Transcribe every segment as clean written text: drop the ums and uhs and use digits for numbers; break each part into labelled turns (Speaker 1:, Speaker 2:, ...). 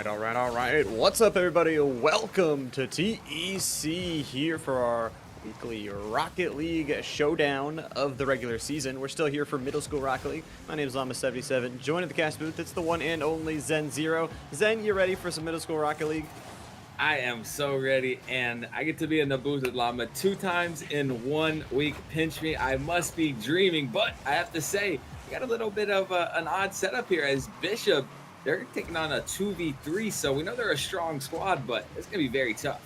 Speaker 1: All right. What's up, everybody? Welcome to TEC here for our weekly Rocket League showdown of the regular season. We're still here for Middle School Rocket League. My name is Llama77. Joining the cast booth, it's the one and only Zen Zero. Zen, you ready for some Middle School Rocket League?
Speaker 2: I am so ready, and I get to be in the booth with Llama 2 times in 1 week. Pinch me, I must be dreaming, but I have to say, we got a little bit of an odd setup here as Bishop. They're taking on a 2v3, so we know they're a strong squad, but it's going to be very tough.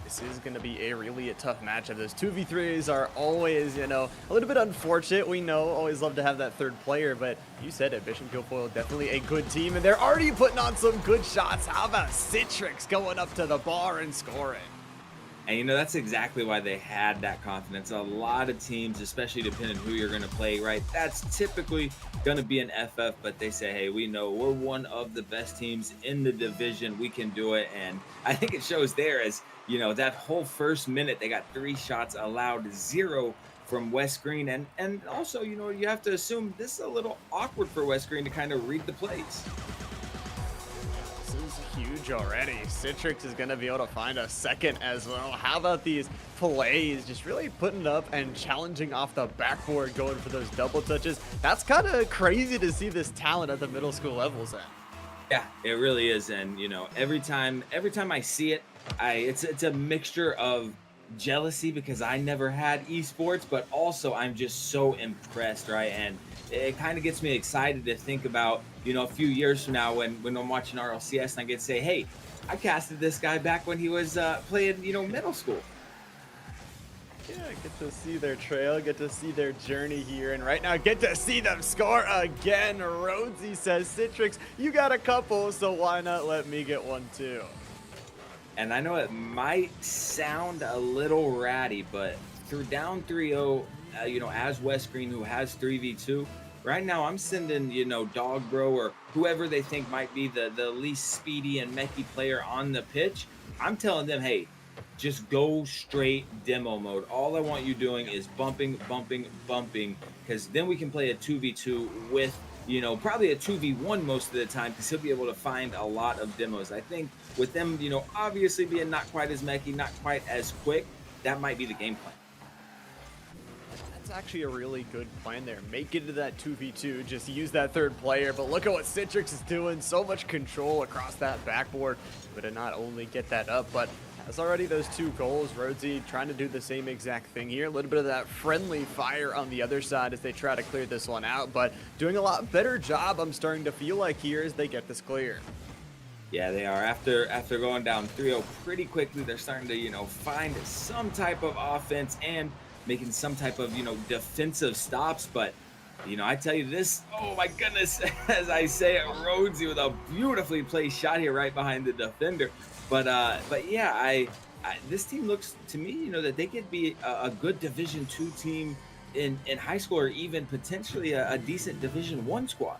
Speaker 1: This is going to be a really tough matchup. Those 2v3s are always, a little bit unfortunate. We know, always love to have that third player, but you said it, Bishop Guilfoyle, definitely a good team, and they're already putting on some good shots. How about Citrix going up to the bar and scoring?
Speaker 2: And, that's exactly why they had that confidence. A lot of teams, especially depending who you're going to play, right? That's typically going to be an FF, but they say, hey, we know we're one of the best teams in the division. We can do it. And I think it shows there as, that whole first minute, they got 3 shots allowed, 0 from West Green. And also, you have to assume this is a little awkward for West Green to kind of read the plays.
Speaker 1: This is huge already. Citrix is going to be able to find a second as well. How about these plays? Just really putting it up and challenging off the backboard, going for those double touches. That's kind of crazy to see this talent at the middle school levels at.
Speaker 2: Yeah, it really is. And, every time I see it, it's a mixture of jealousy because I never had esports, but also I'm just so impressed, right? And it kind of gets me excited to think about, a few years from now when I'm watching RLCS and I get to say, hey, I casted this guy back when he was playing, middle school.
Speaker 1: Yeah, get to see their trail, get to see their journey here, and right now get to see them score again. Rhodesy says, Citrix, you got a couple, so why not let me get one too?
Speaker 2: And I know it might sound a little ratty, but through down 3-0, as West Green, who has 3v2, right now I'm sending, Dog Bro or whoever they think might be the least speedy and mechy player on the pitch. I'm telling them, hey, just go straight demo mode. All I want you doing is bumping, because then we can play a 2v2 with, probably a 2v1 most of the time, because he'll be able to find a lot of demos. I think with them, obviously being not quite as mechy, not quite as quick, that might be the game plan.
Speaker 1: That's actually a really good plan there. Make it into that 2v2, just use that third player, but look at what Citrix is doing. So much control across that backboard, but to not only get that up, but has already those 2 goals. Rhodesy trying to do the same exact thing here. A little bit of that friendly fire on the other side as they try to clear this one out, but doing a lot better job, I'm starting to feel like, here as they get this clear.
Speaker 2: Yeah, they are. After going down 3-0 pretty quickly, they're starting to, find some type of offense and making some type of, defensive stops. But, I tell you this, oh my goodness, as I say it, Rhodesy with a beautifully placed shot here right behind the defender. But yeah, this team looks to me, that they could be a good Division II team in high school, or even potentially a decent Division I squad.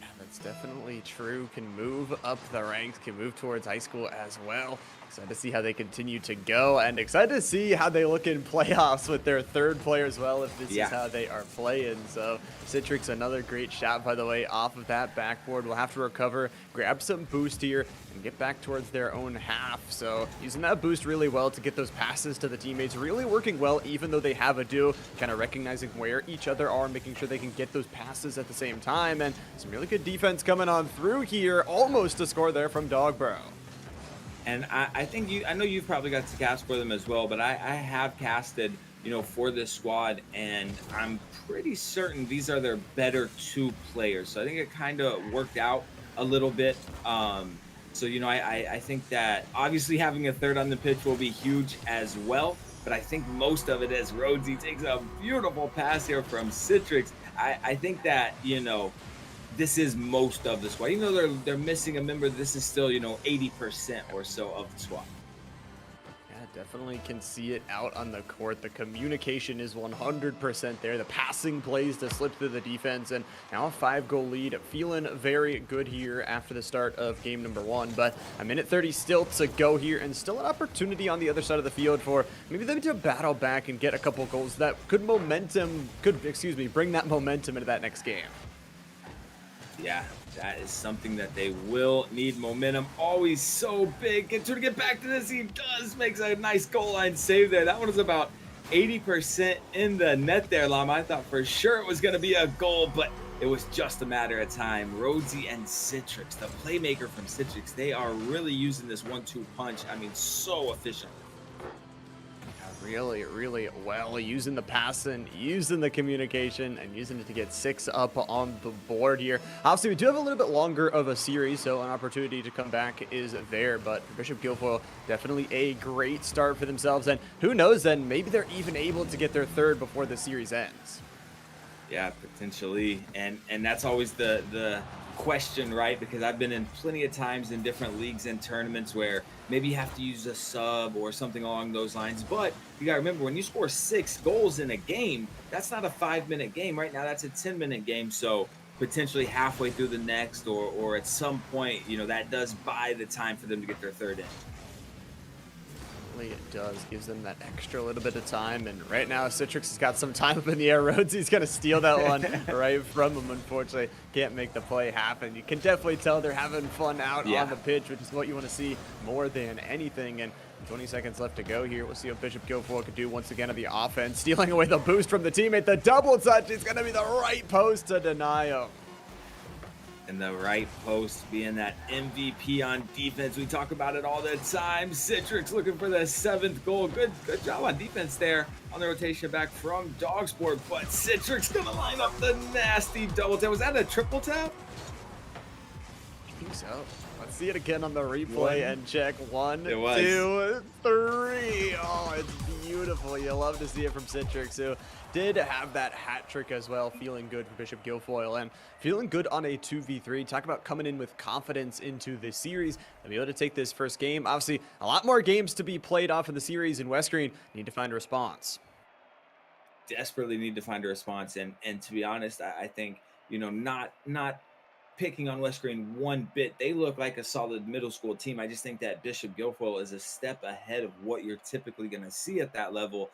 Speaker 1: Yeah, that's definitely true. Can move up the ranks, can move towards high school as well. Excited to see how they continue to go, and excited to see how they look in playoffs with their third player as well, if this is how they are playing. So Citrix, another great shot, by the way, off of that backboard. We'll have to recover, grab some boost here, and get back towards their own half. So using that boost really well to get those passes to the teammates, really working well, even though they have a duo, kind of recognizing where each other are, making sure they can get those passes at the same time, and some really good defense coming on through here. Almost a score there from Dogbro.
Speaker 2: And I think I know you've probably got to cast for them as well, but I have casted, for this squad, and I'm pretty certain these are their better 2 players. So I think it kind of worked out a little bit. So, I think that obviously having a third on the pitch will be huge as well. But I think most of it is Rhodesy takes a beautiful pass here from Citrix. I think that, this is most of the squad. Even though they're missing a member, this is still, 80% or so of the squad.
Speaker 1: Yeah, definitely can see it out on the court. The communication is 100% there. The passing plays to slip through the defense, and now a 5-goal lead. Feeling very good here after the start of game number 1, but a minute 30 still to go here, and still an opportunity on the other side of the field for maybe them to battle back and get a couple goals that could bring that momentum into that next game.
Speaker 2: Yeah, That is something that they will need. Momentum always so big. Can try to get back to this. He does. Makes a nice goal line save there. That one was about 80% in the net there, Llama. I thought for sure it was going to be a goal, but it was just a matter of time. Rhodesy and Citrix, the playmaker from Citrix, they are really using this 1-2 punch. I mean, so efficient.
Speaker 1: Really, really well, using the passing, using the communication, and using it to get 6 up on the board here. Obviously, we do have a little bit longer of a series, so an opportunity to come back is there. But for Bishop Guilfoyle, definitely a great start for themselves. And who knows, then maybe they're even able to get their third before the series ends.
Speaker 2: Yeah, potentially. And that's always the question, right? Because I've been in plenty of times in different leagues and tournaments where maybe you have to use a sub or something along those lines. But you got to remember, when you score 6 goals in a game, that's not a 5-minute game. Right now, that's a 10-minute game. So potentially halfway through the next or at some point, you know, that does buy the time for them to get their third in.
Speaker 1: It does, gives them that extra little bit of time, and right now Citrix has got some time up in the air. Rhodesy's gonna steal that one right from him. Unfortunately, can't make the play happen. You can definitely tell they're having fun out on the pitch, which is what you want to see more than anything. And 20 seconds left to go here. We'll see what Bishop Guilfoyle could do once again on the offense, stealing away the boost from the teammate. The double touch is gonna be the right post to deny him.
Speaker 2: And the right post being that MVP on defense. We talk about it all the time. Citrix looking for the 7th goal. Good job on defense there on the rotation back from Dogsport. But Citrix gonna line up the nasty double tap. Was that a triple tap?
Speaker 1: I think so. Let's see it again on the replay and check. 1,
Speaker 2: It was.
Speaker 1: 2, 3. Oh, it's beautiful. You love to see it from Citrix, who did have that hat trick as well. Feeling good for Bishop Guilfoyle and feeling good on a 2v3. Talk about coming in with confidence into this series and be able to take this first game. Obviously, a lot more games to be played off in the series in West Green. Need to find a response.
Speaker 2: Desperately need to find a response. And to be honest, I think, you know, not picking on West Green one bit. They look like a solid middle school team. I just think that Bishop Guilfoyle is a step ahead of what you're typically going to see at that level.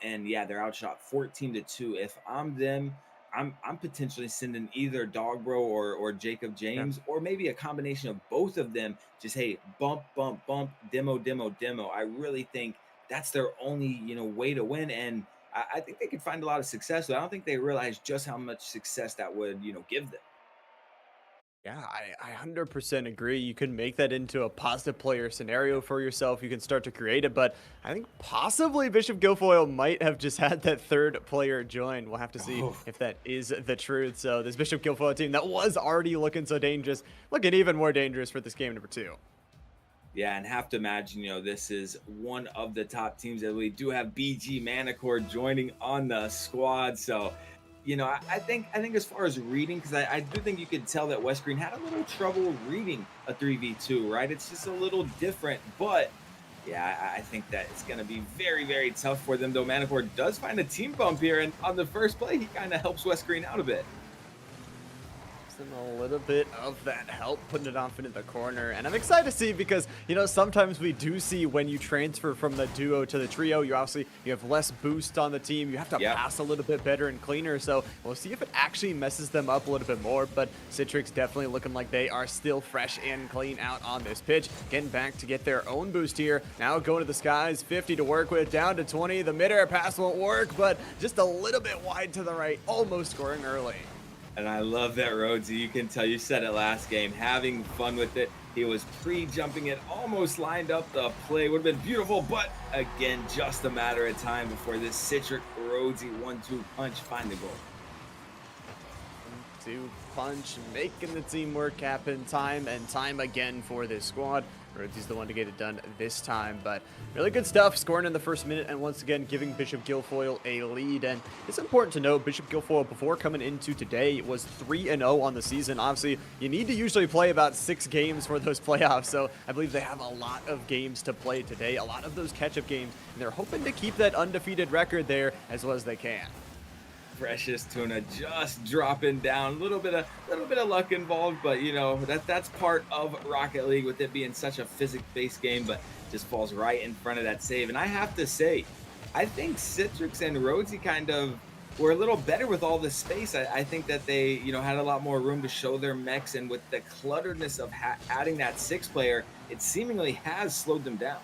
Speaker 2: And yeah, they're outshot 14-2. If I'm them, I'm potentially sending either Dogbro or Jacob James, or maybe a combination of both of them. Just, hey, bump, demo. I really think that's their only, you know, way to win. And I think they could find a lot of success, but I don't think they realize just how much success that would, you know, give them.
Speaker 1: Yeah, I 100% agree. You can make that into a positive player scenario for yourself. You can start to create it, but I think possibly Bishop Guilfoyle might have just had that third player join. We'll have to see if that is the truth. So this Bishop Guilfoyle team that was already looking so dangerous, looking even more dangerous for this game number 2.
Speaker 2: Yeah, and have to imagine, you know, this is one of the top teams that we do have BG Manicore joining on the squad. So, you know, I think as far as reading, because I do think you could tell that West Green had a little trouble reading a 3v2, right? It's just a little different, but yeah, I think that it's going to be very, very tough for them, though. Manicore does find a team bump here, and on the first play, he kind of helps West Green out a bit.
Speaker 1: A little bit of that help putting it off into the corner, and I'm excited to see because, you know, sometimes we do see when you transfer from the duo to the trio, you have less boost on the team, you have to pass a little bit better and cleaner. So we'll see if it actually messes them up a little bit more. But Citrix definitely looking like they are still fresh and clean out on this pitch, getting back to get their own boost here. Now going to the skies, 50 to work with, down to 20. The mid-air pass won't work, but just a little bit wide to the right, almost scoring early.
Speaker 2: And I love that, Rhodesy. You can tell, you said it last game, having fun with it. He was pre-jumping it, almost lined up the play. Would have been beautiful, but again, just a matter of time before this Citrix Rhodesy 1-2 punch find the goal.
Speaker 1: 1-2 punch, making the teamwork happen time and time again for this squad. Rhodesy's the one to get it done this time, but really good stuff, scoring in the first minute and once again giving Bishop Guilfoyle a lead. And it's important to note, Bishop Guilfoyle, before coming into today, was 3-0 on the season. Obviously, you need to usually play about 6 games for those playoffs, so I believe they have a lot of games to play today, a lot of those catch-up games, and they're hoping to keep that undefeated record there as well as they can.
Speaker 2: Precious Tuna just dropping down, a little bit of luck involved, but you know that's part of Rocket League with it being such a physics-based game, but just falls right in front of that save. And I have to say, I think Citrix and Rhodesy kind of were a little better with all the space. I think that they, had a lot more room to show their mechs, and with the clutteredness of adding that six player, it seemingly has slowed them down.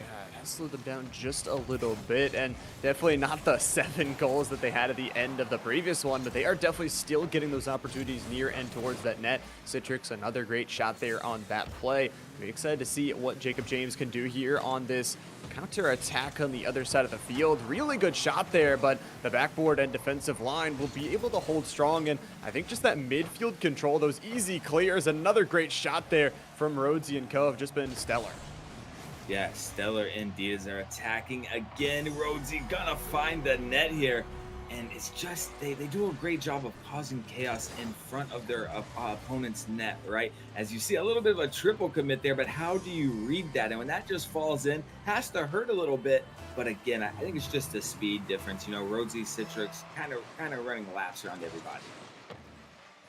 Speaker 1: Yeah, it has slowed them down just a little bit, and definitely not the 7 goals that they had at the end of the previous one, but they are definitely still getting those opportunities near and towards that net. Citrix, another great shot there on that play. Very excited to see what Jacob James can do here on this counter attack on the other side of the field. Really good shot there, but the backboard and defensive line will be able to hold strong, and I think just that midfield control, those easy clears, another great shot there from Rhodesy and Co. have just been stellar.
Speaker 2: Yeah, stellar indeed as they're attacking again. Rhodesy gonna find the net here. And it's just, they do a great job of causing chaos in front of their opponent's net, right? As you see a little bit of a triple commit there, but how do you read that? And when that just falls in, has to hurt a little bit. But again, I think it's just a speed difference. Rhodesy, Citrix kind of running laps around everybody.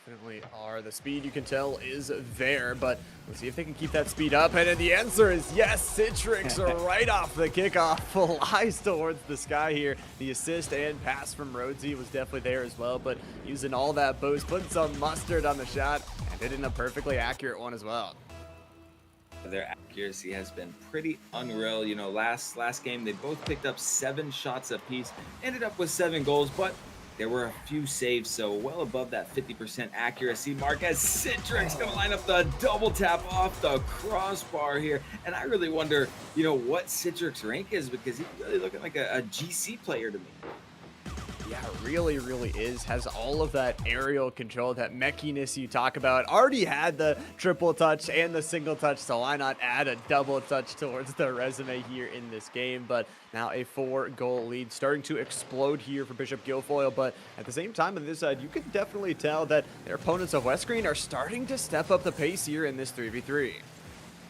Speaker 1: Definitely are. The speed, you can tell, is there, but let's see if they can keep that speed up. And the answer is yes. Citrix right off the kickoff flies towards the sky here. The assist and pass from Rhodesy was definitely there as well, but using all that boost, putting some mustard on the shot, and hitting a perfectly accurate one as well.
Speaker 2: Their accuracy has been pretty unreal. Last game, they both picked up 7 shots apiece, ended up with 7 goals, but there were a few saves, so well above that 50% accuracy mark as Citrix gonna line up the double tap off the crossbar here. And I really wonder, what Citrix rank is, because he's really looking like a GC player to me.
Speaker 1: Yeah, really is. Has all of that aerial control, that mechiness you talk about. Already had the triple touch and the single touch, so why not add a double touch towards the resume here in this game? But now a 4-goal lead starting to explode here for Bishop Guilfoyle, but at the same time on this side, you can definitely tell that their opponents of West Green are starting to step up the pace here in this 3v3.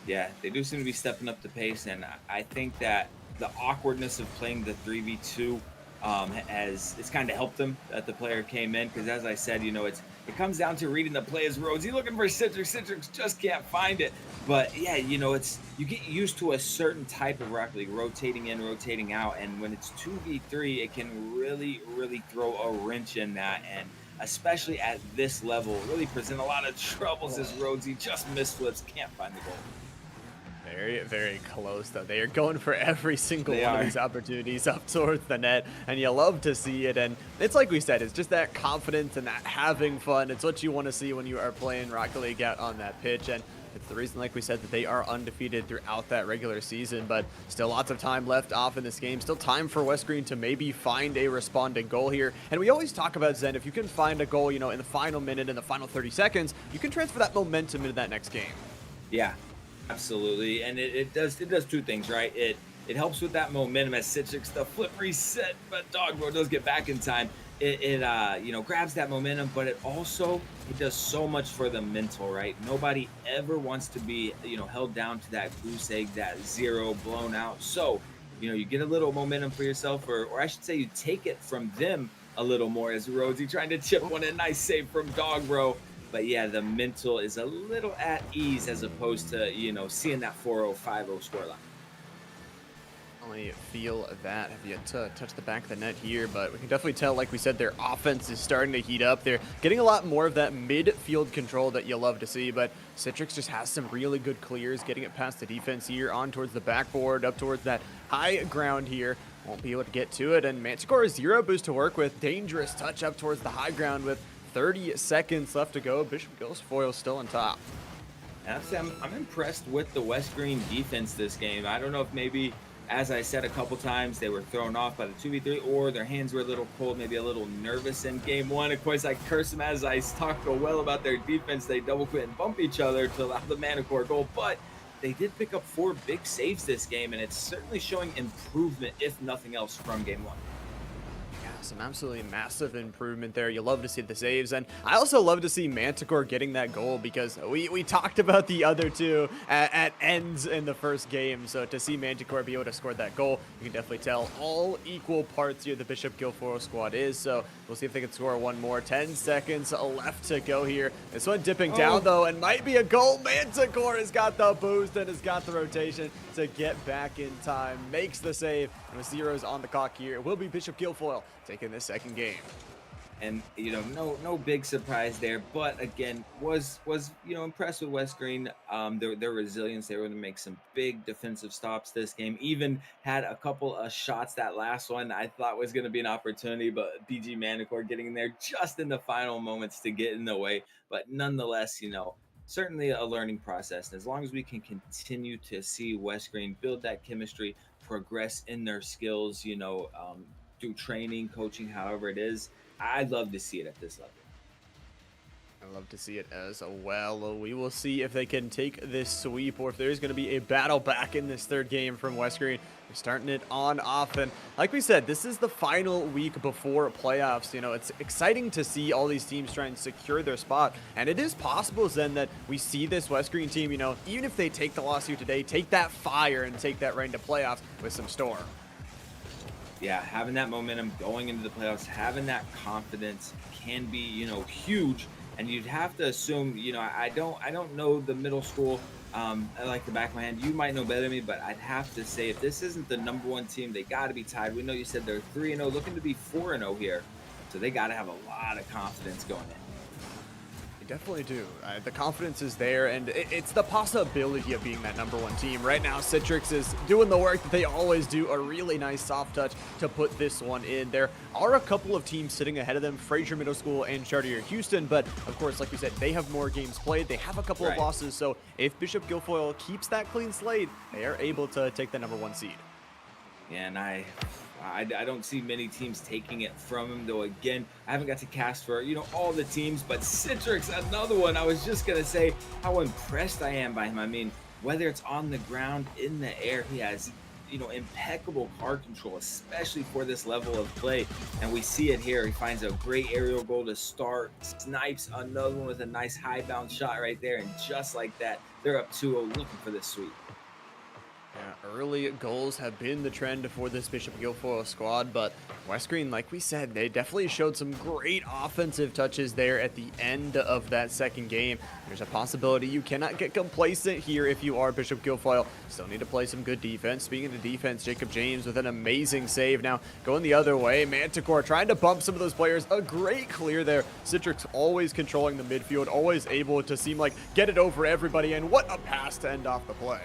Speaker 2: Yeah, they do seem to be stepping up the pace, and I think that the awkwardness of playing the 3v2 it's kind of helped them that the player came in, because as I said, it comes down to reading the play as Rhodesy looking for Citrix. Citrix just can't find it. But yeah, it's, you get used to a certain type of Rocket League, rotating in, rotating out, and when it's 2v3, it can really throw a wrench in that, and especially at this level, really present a lot of troubles as Rhodesy just misflips, can't find the goal.
Speaker 1: Very close, though. They are going for every single one of these opportunities up towards the net, and you love to see it. And it's like we said, it's just that confidence and that having fun. It's what you want to see when you are playing Rocket League out on that pitch, and it's the reason, like we said, that they are undefeated throughout that regular season. But still lots of time left off in this game. Still time for West Green to maybe find a responding goal here. And we always talk about, Zen, if you can find a goal, in the final minute, in the final 30 seconds, you can transfer that momentum into that next game.
Speaker 2: Yeah. Absolutely, and it does 2 things, right? It helps with that momentum as Citrix, the flip reset, but Dogbro does get back in time. It grabs that momentum, but it does so much for the mental, right? Nobody ever wants to be held down to that goose egg, that 0 blown out. So you get a little momentum for yourself, or I should say you take it from them a little more, as Rhodesy trying to chip one in. Nice save from Dogbro. But yeah, the mental is a little at ease as opposed to, seeing that 4-0, 5-0 scoreline.
Speaker 1: Only feel that. Have yet to touch the back of the net here, but we can definitely tell, like we said, their offense is starting to heat up. They're getting a lot more of that midfield control that you love to see, but Citrix just has some really good clears, getting it past the defense here, on towards the backboard, up towards that high ground here. Won't be able to get to it, and Manticore 0 boost to work with. Dangerous touch up towards the high ground with 30 seconds left to go. Bishop Guilfoyle still on top.
Speaker 2: I'm impressed with the West Green defense this game. I don't know if maybe, as I said a couple times, they were thrown off by the 2v3, or their hands were a little cold, maybe a little nervous in game 1. Of course, I curse them as I talk so well about their defense. They double quit and bump each other to allow the Manticore goal, but they did pick up 4 big saves this game, and it's certainly showing improvement, if nothing else, from game 1.
Speaker 1: Some absolutely massive improvement there. You love to see the saves, and I also love to see Manticore getting that goal, because we talked about the other 2 at ends in the first game. So to see Manticore be able to score that goal, you can definitely tell all equal parts here the Bishop Guilfoyle squad is. So we'll see if they can score one more. 10 seconds left to go here. This one dipping down though, and might be a goal. Manticore has got the boost and has got the rotation to get back in time, makes the save, And with zeros on the clock here, it will be Bishop Guilfoyle taking this second game.
Speaker 2: And no big surprise there, but again, was impressed with West Green. Their resilience. They were going to make some big defensive stops this game. Even had a couple of shots. That last one I thought was going to be an opportunity, but BG Manticore getting in there just in the final moments to get in the way. But nonetheless, certainly a learning process. And as long as we can continue to see West Green build that chemistry, progress in their skills, through training, coaching, however it is, I'd love to see it at this level.
Speaker 1: I love to see it as well. We will see if they can take this sweep or if there's going to be a battle back in this third game from West Green. They're starting it on off. And like we said, this is the final week before playoffs. It's exciting to see all these teams try and secure their spot. And it is possible, then, that we see this West Green team, even if they take the loss here today, take that fire and take that right into playoffs with some storm.
Speaker 2: Yeah, having that momentum going into the playoffs, having that confidence can be, huge. And you'd have to assume, I don't know the middle school like the back of my hand. You might know better than me, but I'd have to say if this isn't the #1 team, they got to be tied. We know you said they're 3-0, looking to be 4-0 here, so they got to have a lot of confidence going in.
Speaker 1: Definitely do. The confidence is there, and it's the possibility of being that #1 team. Right now, Citrix is doing the work that they always do, a really nice soft touch to put this one in. There are a couple of teams sitting ahead of them, Fraser Middle School and Chartier Houston, but of course, like you said, they have more games played. They have a couple of losses, so if Bishop Guilfoyle keeps that clean slate, they are able to take the #1 seed.
Speaker 2: Yeah, and I don't see many teams taking it from him, though. Again, I haven't got to cast for all the teams, but Citrix, another one. I was just gonna say how impressed I am by him. I mean, whether it's on the ground, in the air, he has impeccable card control, especially for this level of play. And we see it here. He finds a great aerial goal to start, snipes another one with a nice high bounce shot right there, and just like that, they're up 2-0, looking for this sweep.
Speaker 1: Yeah, early goals have been the trend for this Bishop Guilfoyle squad, but West Green, like we said, they definitely showed some great offensive touches there at the end of that second game. There's a possibility you cannot get complacent here if you are Bishop Guilfoyle. Still need to play some good defense. Speaking of defense, Jacob James with an amazing save. Now, going the other way, Manticore trying to bump some of those players. A great clear there. Citrix always controlling the midfield, always able to seem like get it over everybody, and what a pass to end off the play.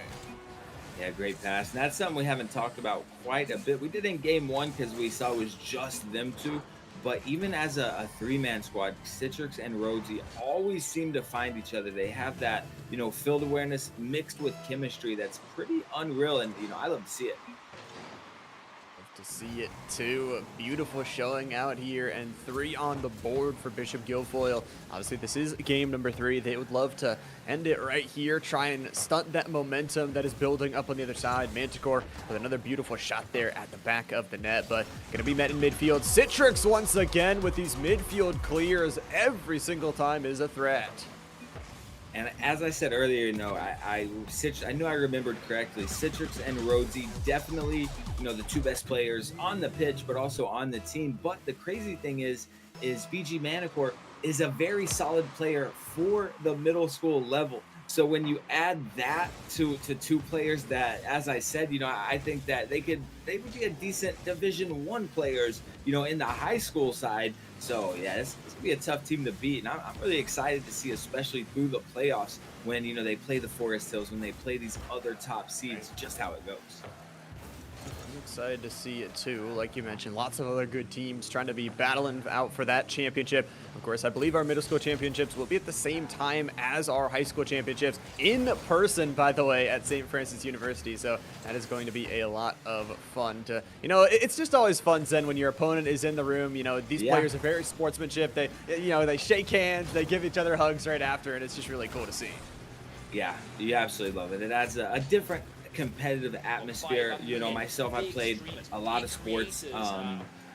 Speaker 2: Yeah, great pass. And that's something we haven't talked about quite a bit. We did in game one because we saw it was just them two. But even as a three-man squad, Citrix and Rhodesy always seem to find each other. They have that, field awareness mixed with chemistry that's pretty unreal. And, I love to see it.
Speaker 1: To see it too. A beautiful showing out here, and 3 on the board for Bishop Guilfoyle. Obviously, this is game number 3. They would love to end it right here, try and stunt that momentum that is building up on the other side. Manticore with another beautiful shot there at the back of the net, but gonna be met in midfield. Citrix once again with these midfield clears. Every single time is a threat.
Speaker 2: And as I said earlier, I knew I remembered correctly. Citrix and Rhodesy definitely, the two best players on the pitch, but also on the team. But the crazy thing is BG Manticore is a very solid player for the middle school level. So when you add that to two players that, as I said, I think that they would be a decent Division I players, in the high school side. So yeah, this could be a tough team to beat, and I'm really excited to see, especially through the playoffs, when they play the Forest Hills, when they play these other top seeds, just how it goes.
Speaker 1: I'm excited to see it too. Like you mentioned, lots of other good teams trying to be battling out for that championship. Of course, I believe our middle school championships will be at the same time as our high school championships, in person, by the way, at St. Francis University. So that is going to be a lot of fun to, it's just always fun, Zen, when your opponent is in the room. These players are very sportsmanship. They, they shake hands, they give each other hugs right after, and it's just really cool to see.
Speaker 2: Yeah, you absolutely love it. It adds a different competitive atmosphere. Myself, I played a lot of sports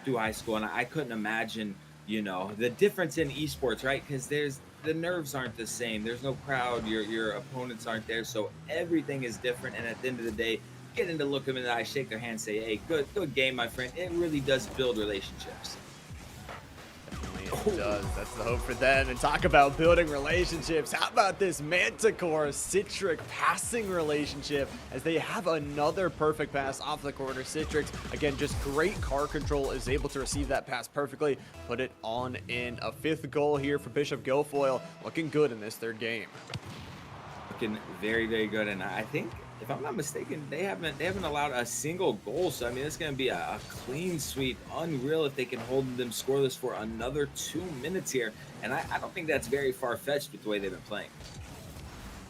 Speaker 2: through high school, and I couldn't imagine the difference in esports, right? Because the nerves aren't the same. There's no crowd, your opponents aren't there, so everything is different. And at the end of the day, getting to look them in the eye, shake their hand, say, hey, good game, my friend, it really does build relationships.
Speaker 1: it does. That's the hope for them. And talk about building relationships. How about this Manticore Citrix passing relationship as they have another perfect pass off the corner. Citrix, again, just great car control, is able to receive that pass perfectly, put it on in. A fifth goal here for Bishop Guilfoyle. Looking good in this third game.
Speaker 2: Looking very, very good. And I think, if I'm not mistaken, they haven't allowed a single goal. So I mean, it's going to be a clean sweep, unreal if they can hold them scoreless for another 2 minutes here. And I don't think that's very far fetched with the way they've been playing.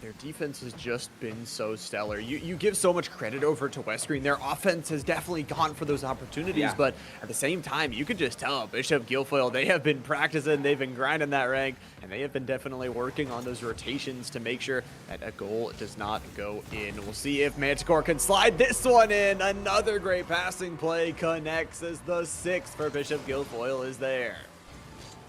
Speaker 1: Their defense has just been so stellar. You give so much credit over to West Green. Their offense has definitely gone for those opportunities,
Speaker 2: Yeah.
Speaker 1: but at the same time, you could just tell Bishop Guilfoyle, they have been practicing, they've been grinding that rank, and they have been definitely working on those rotations to make sure that a goal does not go in. We'll see if Manticore can slide this one in. Another great passing play connects as the sixth for Bishop Guilfoyle is there.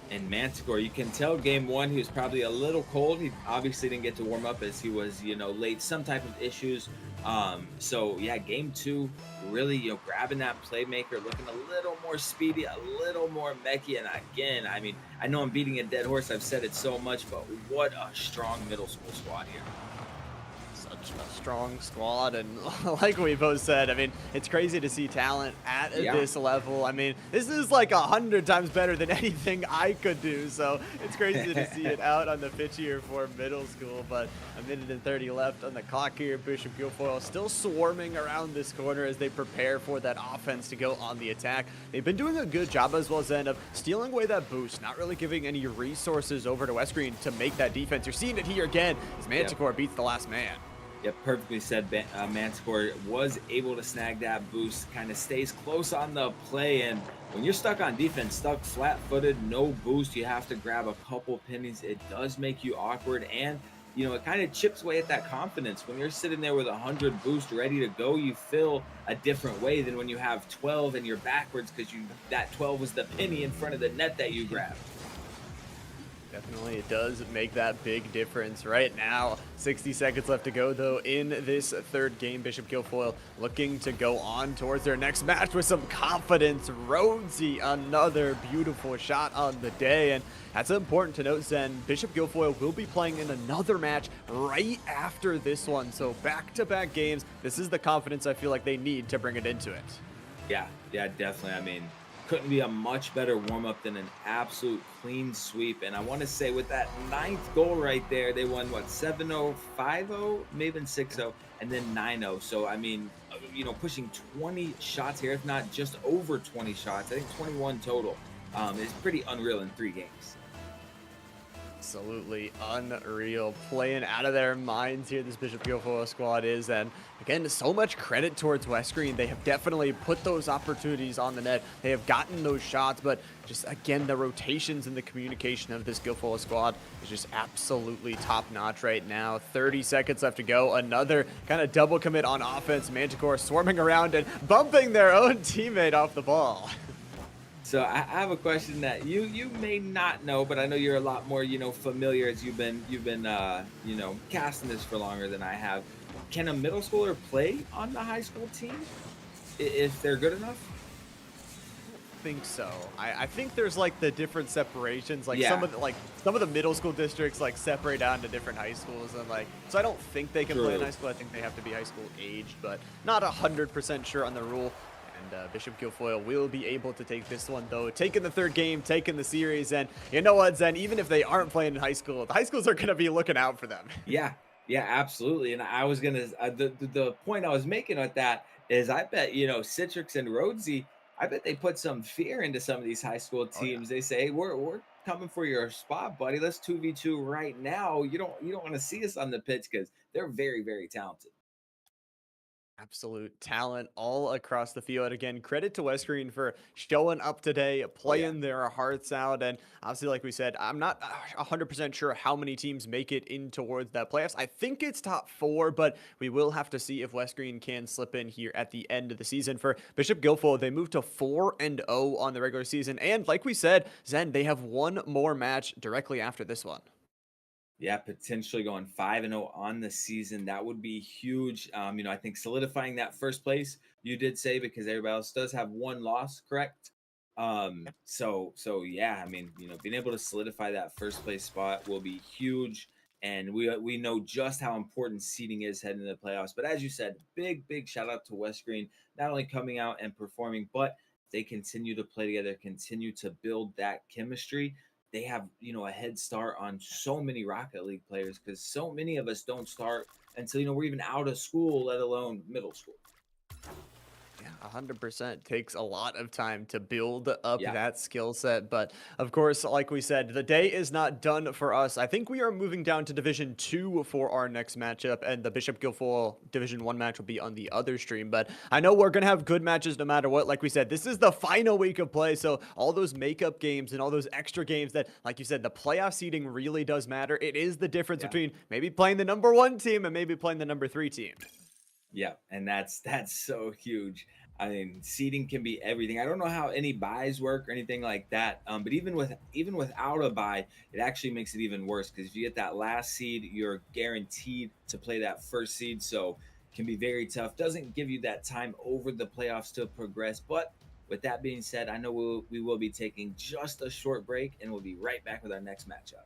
Speaker 2: And Manticore, you can tell game one he was probably a little cold. He obviously didn't get to warm up as he was, late, some type of issues. So yeah, game two, really, grabbing that playmaker, looking a little more speedy, a little more mechy. And again, I mean, I know I'm beating a dead horse. I've said it so much, but what a strong middle school squad here.
Speaker 1: Such a strong squad, and like we both said, I mean, it's crazy to see talent at this level. I mean, this is like 100 times better than anything I could do, so it's crazy to see it out on the pitch here for middle school. But a minute and 30 left on the clock here. Bishop Guilfoyle still swarming around this corner as they prepare for that offense to go on the attack. They've been doing a good job as well, Zen, of stealing away that boost, not really giving any resources over to West Green to make that defense. You're seeing it here again as Manticore beats the last man.
Speaker 2: Yep, perfectly said. Manticore was able to snag that boost, kind of stays close on the play. And when you're stuck on defense, stuck flat-footed, no boost, you have to grab a couple pennies. It does make you awkward, and it kind of chips away at that confidence. When you're sitting there with 100 boost ready to go, you feel a different way than when you have 12 and you're backwards because that 12 was the penny in front of the net that you grabbed.
Speaker 1: Definitely, it does make that big difference. Right now, 60 seconds left to go, though, in this third game. Bishop Guilfoyle looking to go on towards their next match with some confidence. Rhodesy, another beautiful shot on the day, and that's important to note, Zen. Bishop Guilfoyle will be playing in another match right after this one, so back-to-back games. This is the confidence I feel like they need to bring it into it.
Speaker 2: Yeah, definitely. I mean, couldn't be a much better warm-up than an absolute clean sweep. And I want to say with that ninth goal right there, they won, what, 7-0, 5-0, maybe even 6-0, and then 9-0. So, I mean, pushing 20 shots here, if not just over 20 shots. I think 21 total is pretty unreal in 3 games.
Speaker 1: Absolutely unreal. Playing out of their minds here, this Bishop Guilfoyle squad is. And again, so much credit towards West Green. They have definitely put those opportunities on the net. They have gotten those shots, but just again, the rotations and the communication of this Guilfoyle squad is just absolutely top notch right now. 30 seconds left to go. Another kind of double commit on offense. Manticore swarming around and bumping their own teammate off the ball.
Speaker 2: So I have a question that you may not know, but I know you're a lot more familiar as you've been casting this for longer than I have. Can a middle schooler play on the high school team if they're good enough?
Speaker 1: I think so. I think there's like the different separations, like
Speaker 2: Yeah.
Speaker 1: some of the middle school districts like separate out into different high schools, and so I don't think they can play in
Speaker 2: True.
Speaker 1: high school. I think they have to be high school aged, but not 100% sure on the rule. And Bishop Guilfoyle will be able to take this one, though. Taking the third game, taking the series, and you know what, Zen? Even if they aren't playing in high school, the high schools are going to be looking out for them.
Speaker 2: Yeah, absolutely. And I was gonna the point I was making with that is I bet Citrix and Rhodesy, I bet they put some fear into some of these high school
Speaker 1: Oh yeah.
Speaker 2: teams. They say, hey, we're coming for your spot, buddy. Let's 2v2 right now. You don't want to see us on the pitch because they're very, very talented.
Speaker 1: Absolute talent all across the field. Again, credit to West Green for showing up today,
Speaker 2: Oh yeah.
Speaker 1: playing their hearts out. And obviously, like we said, I'm not 100% sure how many teams make it in towards that playoffs. I think it's top 4, but we will have to see if West Green can slip in here at the end of the season. For Bishop Guilfoyle, they moved to 4-0 on the regular season. And like we said, Zen, they have one more match directly after this one.
Speaker 2: Yeah, potentially going 5-0 on the season. That would be huge. I think solidifying that first place, you did say, because everybody else does have one loss, correct? So yeah, I mean, being able to solidify that first place spot will be huge. And we know just how important seeding is heading into the playoffs. But as you said, big shout out to West Green, not only coming out and performing, but they continue to play together, continue to build that chemistry. They have, a head start on so many Rocket League players because so many of us don't start until we're even out of school, let alone middle school.
Speaker 1: Yeah, 100% takes a lot of time to build up
Speaker 2: Yeah.
Speaker 1: that skill set. But of course, like we said, the day is not done for us. I think we are moving down to Division 2 for our next matchup, and the Bishop Guilfoyle Division 1 match will be on the other stream. But I know we're going to have good matches no matter what. Like we said, this is the final week of play. So all those makeup games and all those extra games that, like you said, the playoff seeding really does matter. It is the difference
Speaker 2: Yeah.
Speaker 1: between maybe playing the number 1 team and maybe playing the number 3 team.
Speaker 2: Yeah, and that's so huge. I mean, seeding can be everything. I don't know how any buys work or anything like that. But even without a buy, it actually makes it even worse because if you get that last seed, you're guaranteed to play that first seed. So it can be very tough. Doesn't give you that time over the playoffs to progress. But with that being said, I know we will be taking just a short break, and we'll be right back with our next matchup.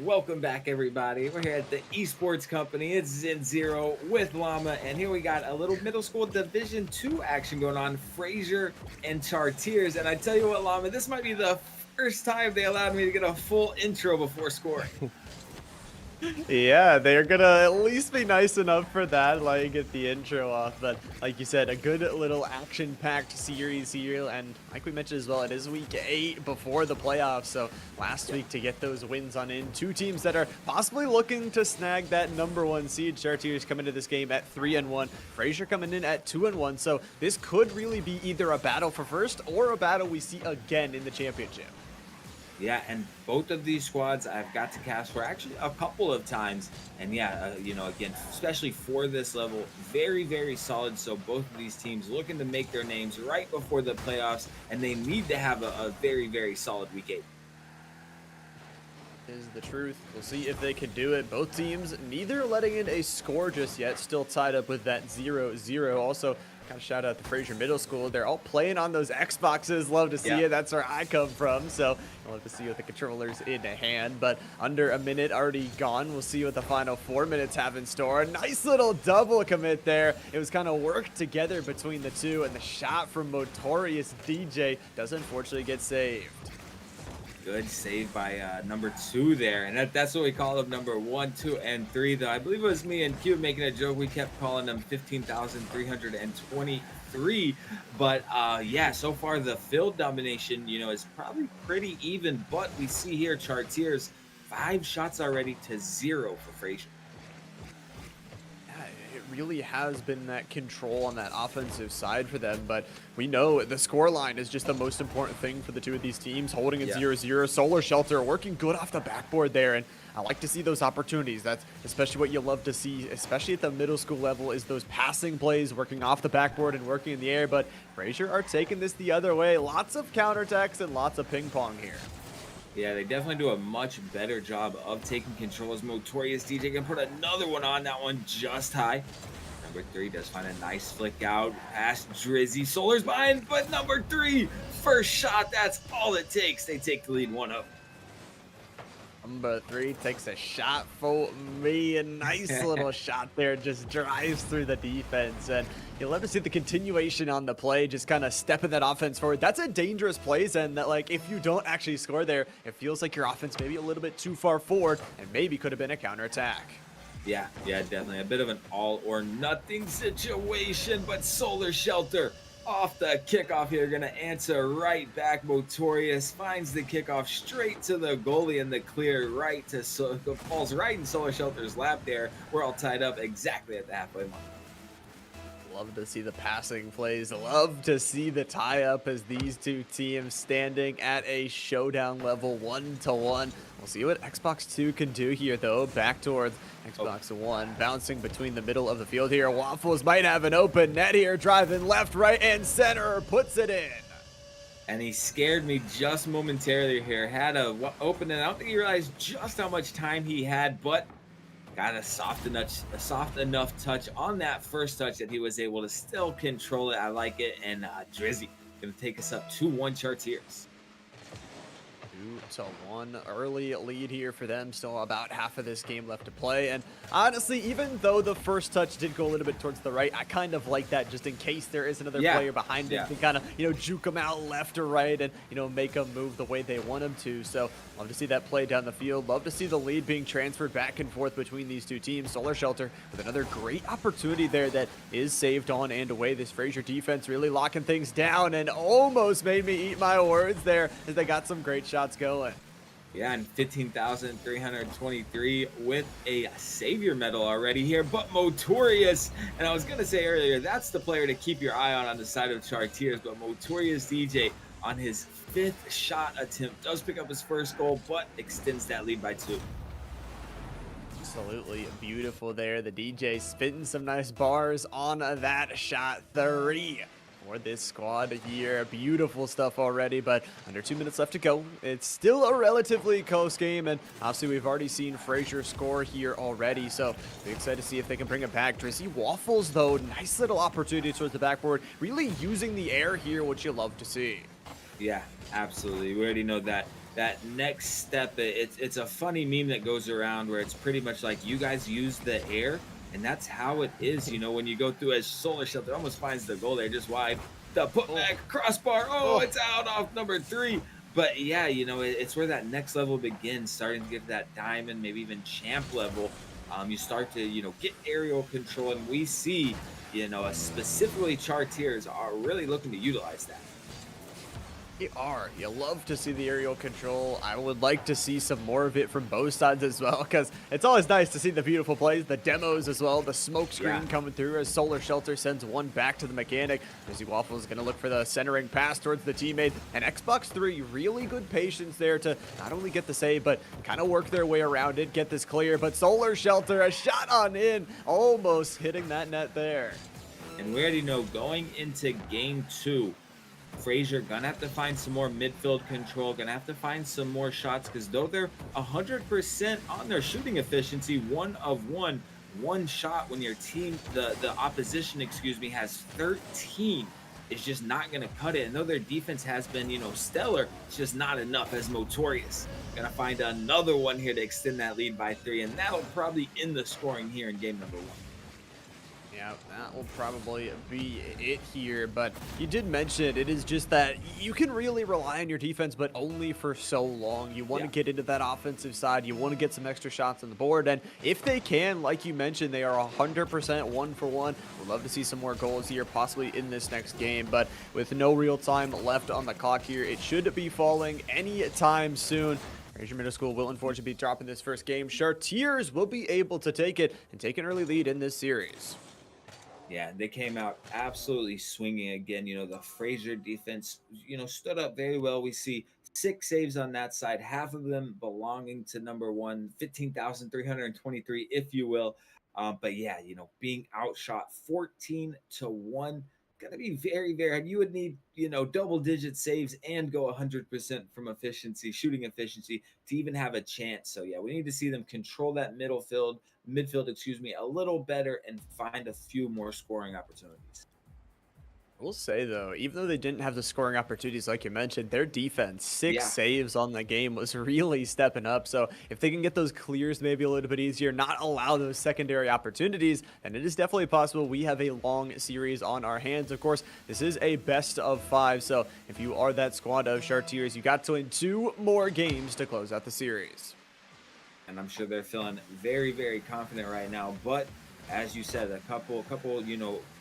Speaker 2: Welcome back, everybody. We're here at the Esports Company. It's Zen Zero with Llama, and here we got a little middle school Division 2 action going on, Fraser and Chartiers. And I tell you what, Llama, this might be the first time they allowed me to get a full intro before scoring.
Speaker 1: Yeah, they're gonna at least be nice enough for that, let you get the intro off. But like you said, a good little action-packed series here, and like we mentioned as well, it is week 8 before the playoffs. So last week to get those wins on in, two teams that are possibly looking to snag that #1 seed. Chartiers coming into this game at 3-1, Fraser coming in at 2-1. So this could really be either a battle for first or a battle we see again in the championship.
Speaker 2: Yeah, and both of these squads I've got to cast for actually a couple of times. And yeah, again, especially for this level, very, very solid. So both of these teams looking to make their names right before the playoffs, and they need to have a very, very solid week 8.
Speaker 1: Is the truth. We'll see if they can do it. Both teams neither letting in a score just yet, still tied up with that 0-0. Also, kind of shout out to Fraser Middle School. They're all playing on those Xboxes. Love to see it. That's where I come from. So I love to see with the controllers in hand. But under a minute already gone. We'll see what the final 4 minutes have in store. A nice little double commit there. It was kind of worked together between the two, and the shot from Motorious DJ does unfortunately get saved.
Speaker 2: Good save by number 2 there, and that's what we call them, number 1, 2, and 3. Though I believe it was me and Cube making a joke. We kept calling them 15,323. But yeah, so far the field domination, is probably pretty even. But we see here Chartiers 5 shots already to 0 for Fraser.
Speaker 1: Really has been that control on that offensive side for them, but we know the score line is just the most important thing for the two of these teams, holding it 0-0. Solar Shelter working good off the backboard there, and I like to see those opportunities. That's especially what you love to see, especially at the middle school level, is those passing plays, working off the backboard and working in the air. But Fraser are taking this the other way. Lots of counterattacks and lots of ping pong here.
Speaker 2: Yeah, they definitely do a much better job of taking control, as Motorious DJ can put another one on, that one just high. Number 3 does find a nice flick out past Drizzy. Solar's behind, but number 3, first shot, that's all it takes. They take the lead 1-0.
Speaker 1: Number 3 takes a shot for me. A nice little shot there, just drives through the defense. And you'll love to see the continuation on the play, just kind of stepping that offense forward. That's a dangerous plays, and that, like, if you don't actually score there, it feels like your offense maybe a little bit too far forward and maybe could have been a counterattack.
Speaker 2: Yeah, definitely. A bit of an all or nothing situation, but Solar Shelter off the kickoff here, going to answer right back. Motorious finds the kickoff straight to the goalie, and the clear right to falls right in Solar Shelter's lap there. We're all tied up exactly at the halfway mark.
Speaker 1: Love to see the passing plays. Love to see the tie-up as these two teams standing at a showdown level 1-1. We'll see what Xbox 2 can do here, though. Back towards Xbox 1, bouncing between the middle of the field here. Waffles might have an open net here, driving left, right, and center. Puts it in.
Speaker 2: And he scared me just momentarily here. Had a open, and I don't think he realized just how much time he had, but got a soft enough touch on that first touch that he was able to still control it. I like it. And Drizzy going to take us up 2-1 Chartiers.
Speaker 1: 2-1 early lead here for them. Still about half of this game left to play. And honestly, even though the first touch did go a little bit towards the right, I kind of like that, just in case there is another player behind him to kind of, juke him out left or right and, make them move the way they want him to. So love to see that play down the field. Love to see the lead being transferred back and forth between these two teams. Solar Shelter with another great opportunity there that is saved on and away. This Fraser defense really locking things down, and almost made me eat my words there as they got some great shots going.
Speaker 2: Yeah, and 15,323 with a Savior medal already here, but Motorious, and I was going to say earlier, that's the player to keep your eye on the side of Chartiers, but Motorious DJ on his 5th shot attempt does pick up his first goal, but extends that lead by 2.
Speaker 1: Absolutely beautiful there. The DJ spitting some nice bars on that shot. 3 for this squad here. Beautiful stuff already, but under 2 minutes left to go. It's still a relatively close game, and obviously we've already seen Fraser score here already, so we're excited to see if they can bring it back. Drizzy Waffles, though, nice little opportunity towards the backboard, really using the air here, which you love to see.
Speaker 2: Yeah, absolutely. We already know that that next step. It's a funny meme that goes around where it's pretty much like you guys use the air, and that's how it is. When you go through as Solar Shelter almost finds the goal there just wide. The
Speaker 1: Oh,
Speaker 2: putback crossbar. Oh,
Speaker 1: oh.
Speaker 2: it's out off number 3. But yeah, it's where that next level begins, starting to get to that diamond, maybe even champ level. You start to, get aerial control, and we see, specifically Chartiers are really looking to utilize that.
Speaker 1: They are. You love to see the aerial control. I would like to see some more of it from both sides as well, because it's always nice to see the beautiful plays, the demos as well, the smoke screen
Speaker 2: Yeah.
Speaker 1: coming through as Solar Shelter sends one back to the mechanic. Mizzy Waffle is going to look for the centering pass towards the teammate. And Xbox 3, really good patience there to not only get the save, but kind of work their way around it, get this clear. But Solar Shelter, a shot on in, almost hitting that net there.
Speaker 2: And we already know going into game 2, Frazier gonna have to find some more midfield control, gonna have to find some more shots, because though they're 100% on their shooting efficiency, 1 of 1, one shot when your team, the opposition, has 13, is just not gonna cut it. And though their defense has been, stellar, it's just not enough, as Motorious gonna find another one here to extend that lead by 3, and that'll probably end the scoring here in game number 1.
Speaker 1: Yeah, that will probably be it here, but you did mention it is just that you can really rely on your defense, but only for so long. You want to get into that offensive side. You want to get some extra shots on the board, and if they can, like you mentioned, they are 100% 1-for-1. We'd love to see some more goals here, possibly in this next game, but with no real time left on the clock here, it should be falling anytime soon. Fraser Middle School will unfortunately be dropping this first game. Chartiers will be able to take it and take an early lead in this series.
Speaker 2: Yeah, they came out absolutely swinging again. The Frazier defense, stood up very well. We see 6 saves on that side, half of them belonging to number 1, 15,323, if you will. But yeah, being outshot 14-1, gonna be very, very. You would need, double-digit saves and go 100% from shooting efficiency to even have a chance. So yeah, we need to see them control that midfield, a little better, and find a few more scoring opportunities.
Speaker 1: I will say, though, even though they didn't have the scoring opportunities like you mentioned, their defense, 6
Speaker 2: Yeah.
Speaker 1: saves on the game, was really stepping up. So if they can get those clears maybe a little bit easier, not allow those secondary opportunities, then it is definitely possible we have a long series on our hands. Of course, this is a best of 5, so if you are that squad of Chartiers, you got to win 2 more games to close out the series.
Speaker 2: And I'm sure they're feeling very, very confident right now. But as you said, a couple,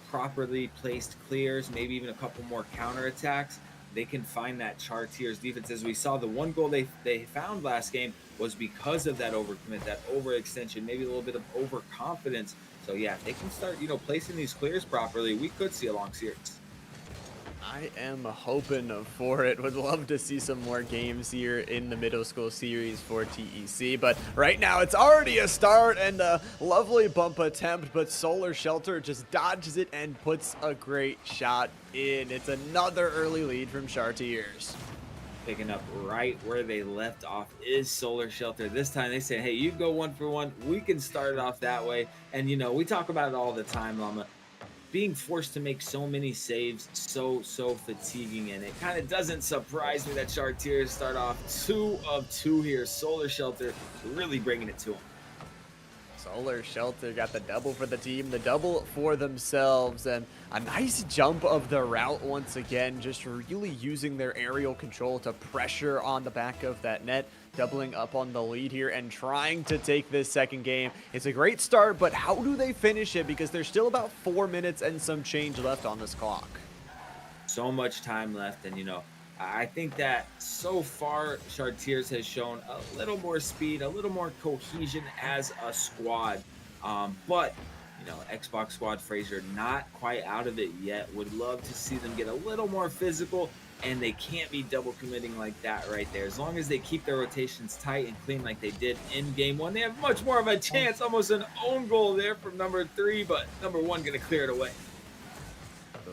Speaker 2: properly placed clears, maybe even a couple more counterattacks, they can find that Chartiers defense. As we saw, the one goal they found last game was because of that overcommit, that overextension, maybe a little bit of overconfidence. So yeah, if they can start, placing these clears properly, we could see a long series.
Speaker 1: I am hoping for it. Would love to see some more games here in the middle school series for TEC. But right now, it's already a start and a lovely bump attempt. But Solar Shelter just dodges it and puts a great shot in. It's another early lead from Chartiers.
Speaker 2: Picking up right where they left off is Solar Shelter. This time they say, hey, you go 1-for-1. We can start it off that way. And, we talk about it all the time, Llama. Being forced to make so many saves, so fatiguing, and it kind of doesn't surprise me that Chartiers start off 2 of 2 here. Solar Shelter really bringing it to them.
Speaker 1: Solar Shelter got the double for the team, the double for themselves, and a nice jump of the route once again, just really using their aerial control to pressure on the back of that net, doubling up on the lead here and trying to take this second game. It's a great start, but how do they finish it? Because there's still about 4 minutes and some change left on this clock.
Speaker 2: So much time left, and I think that so far Chartiers has shown a little more speed, a little more cohesion as a squad. But Xbox Squad Fraser not quite out of it yet. Would love to see them get a little more physical, and they can't be double committing like that right there. As long as they keep their rotations tight and clean like they did in game 1, they have much more of a chance. Almost an own goal there from number 3, but number 1 gonna clear it away.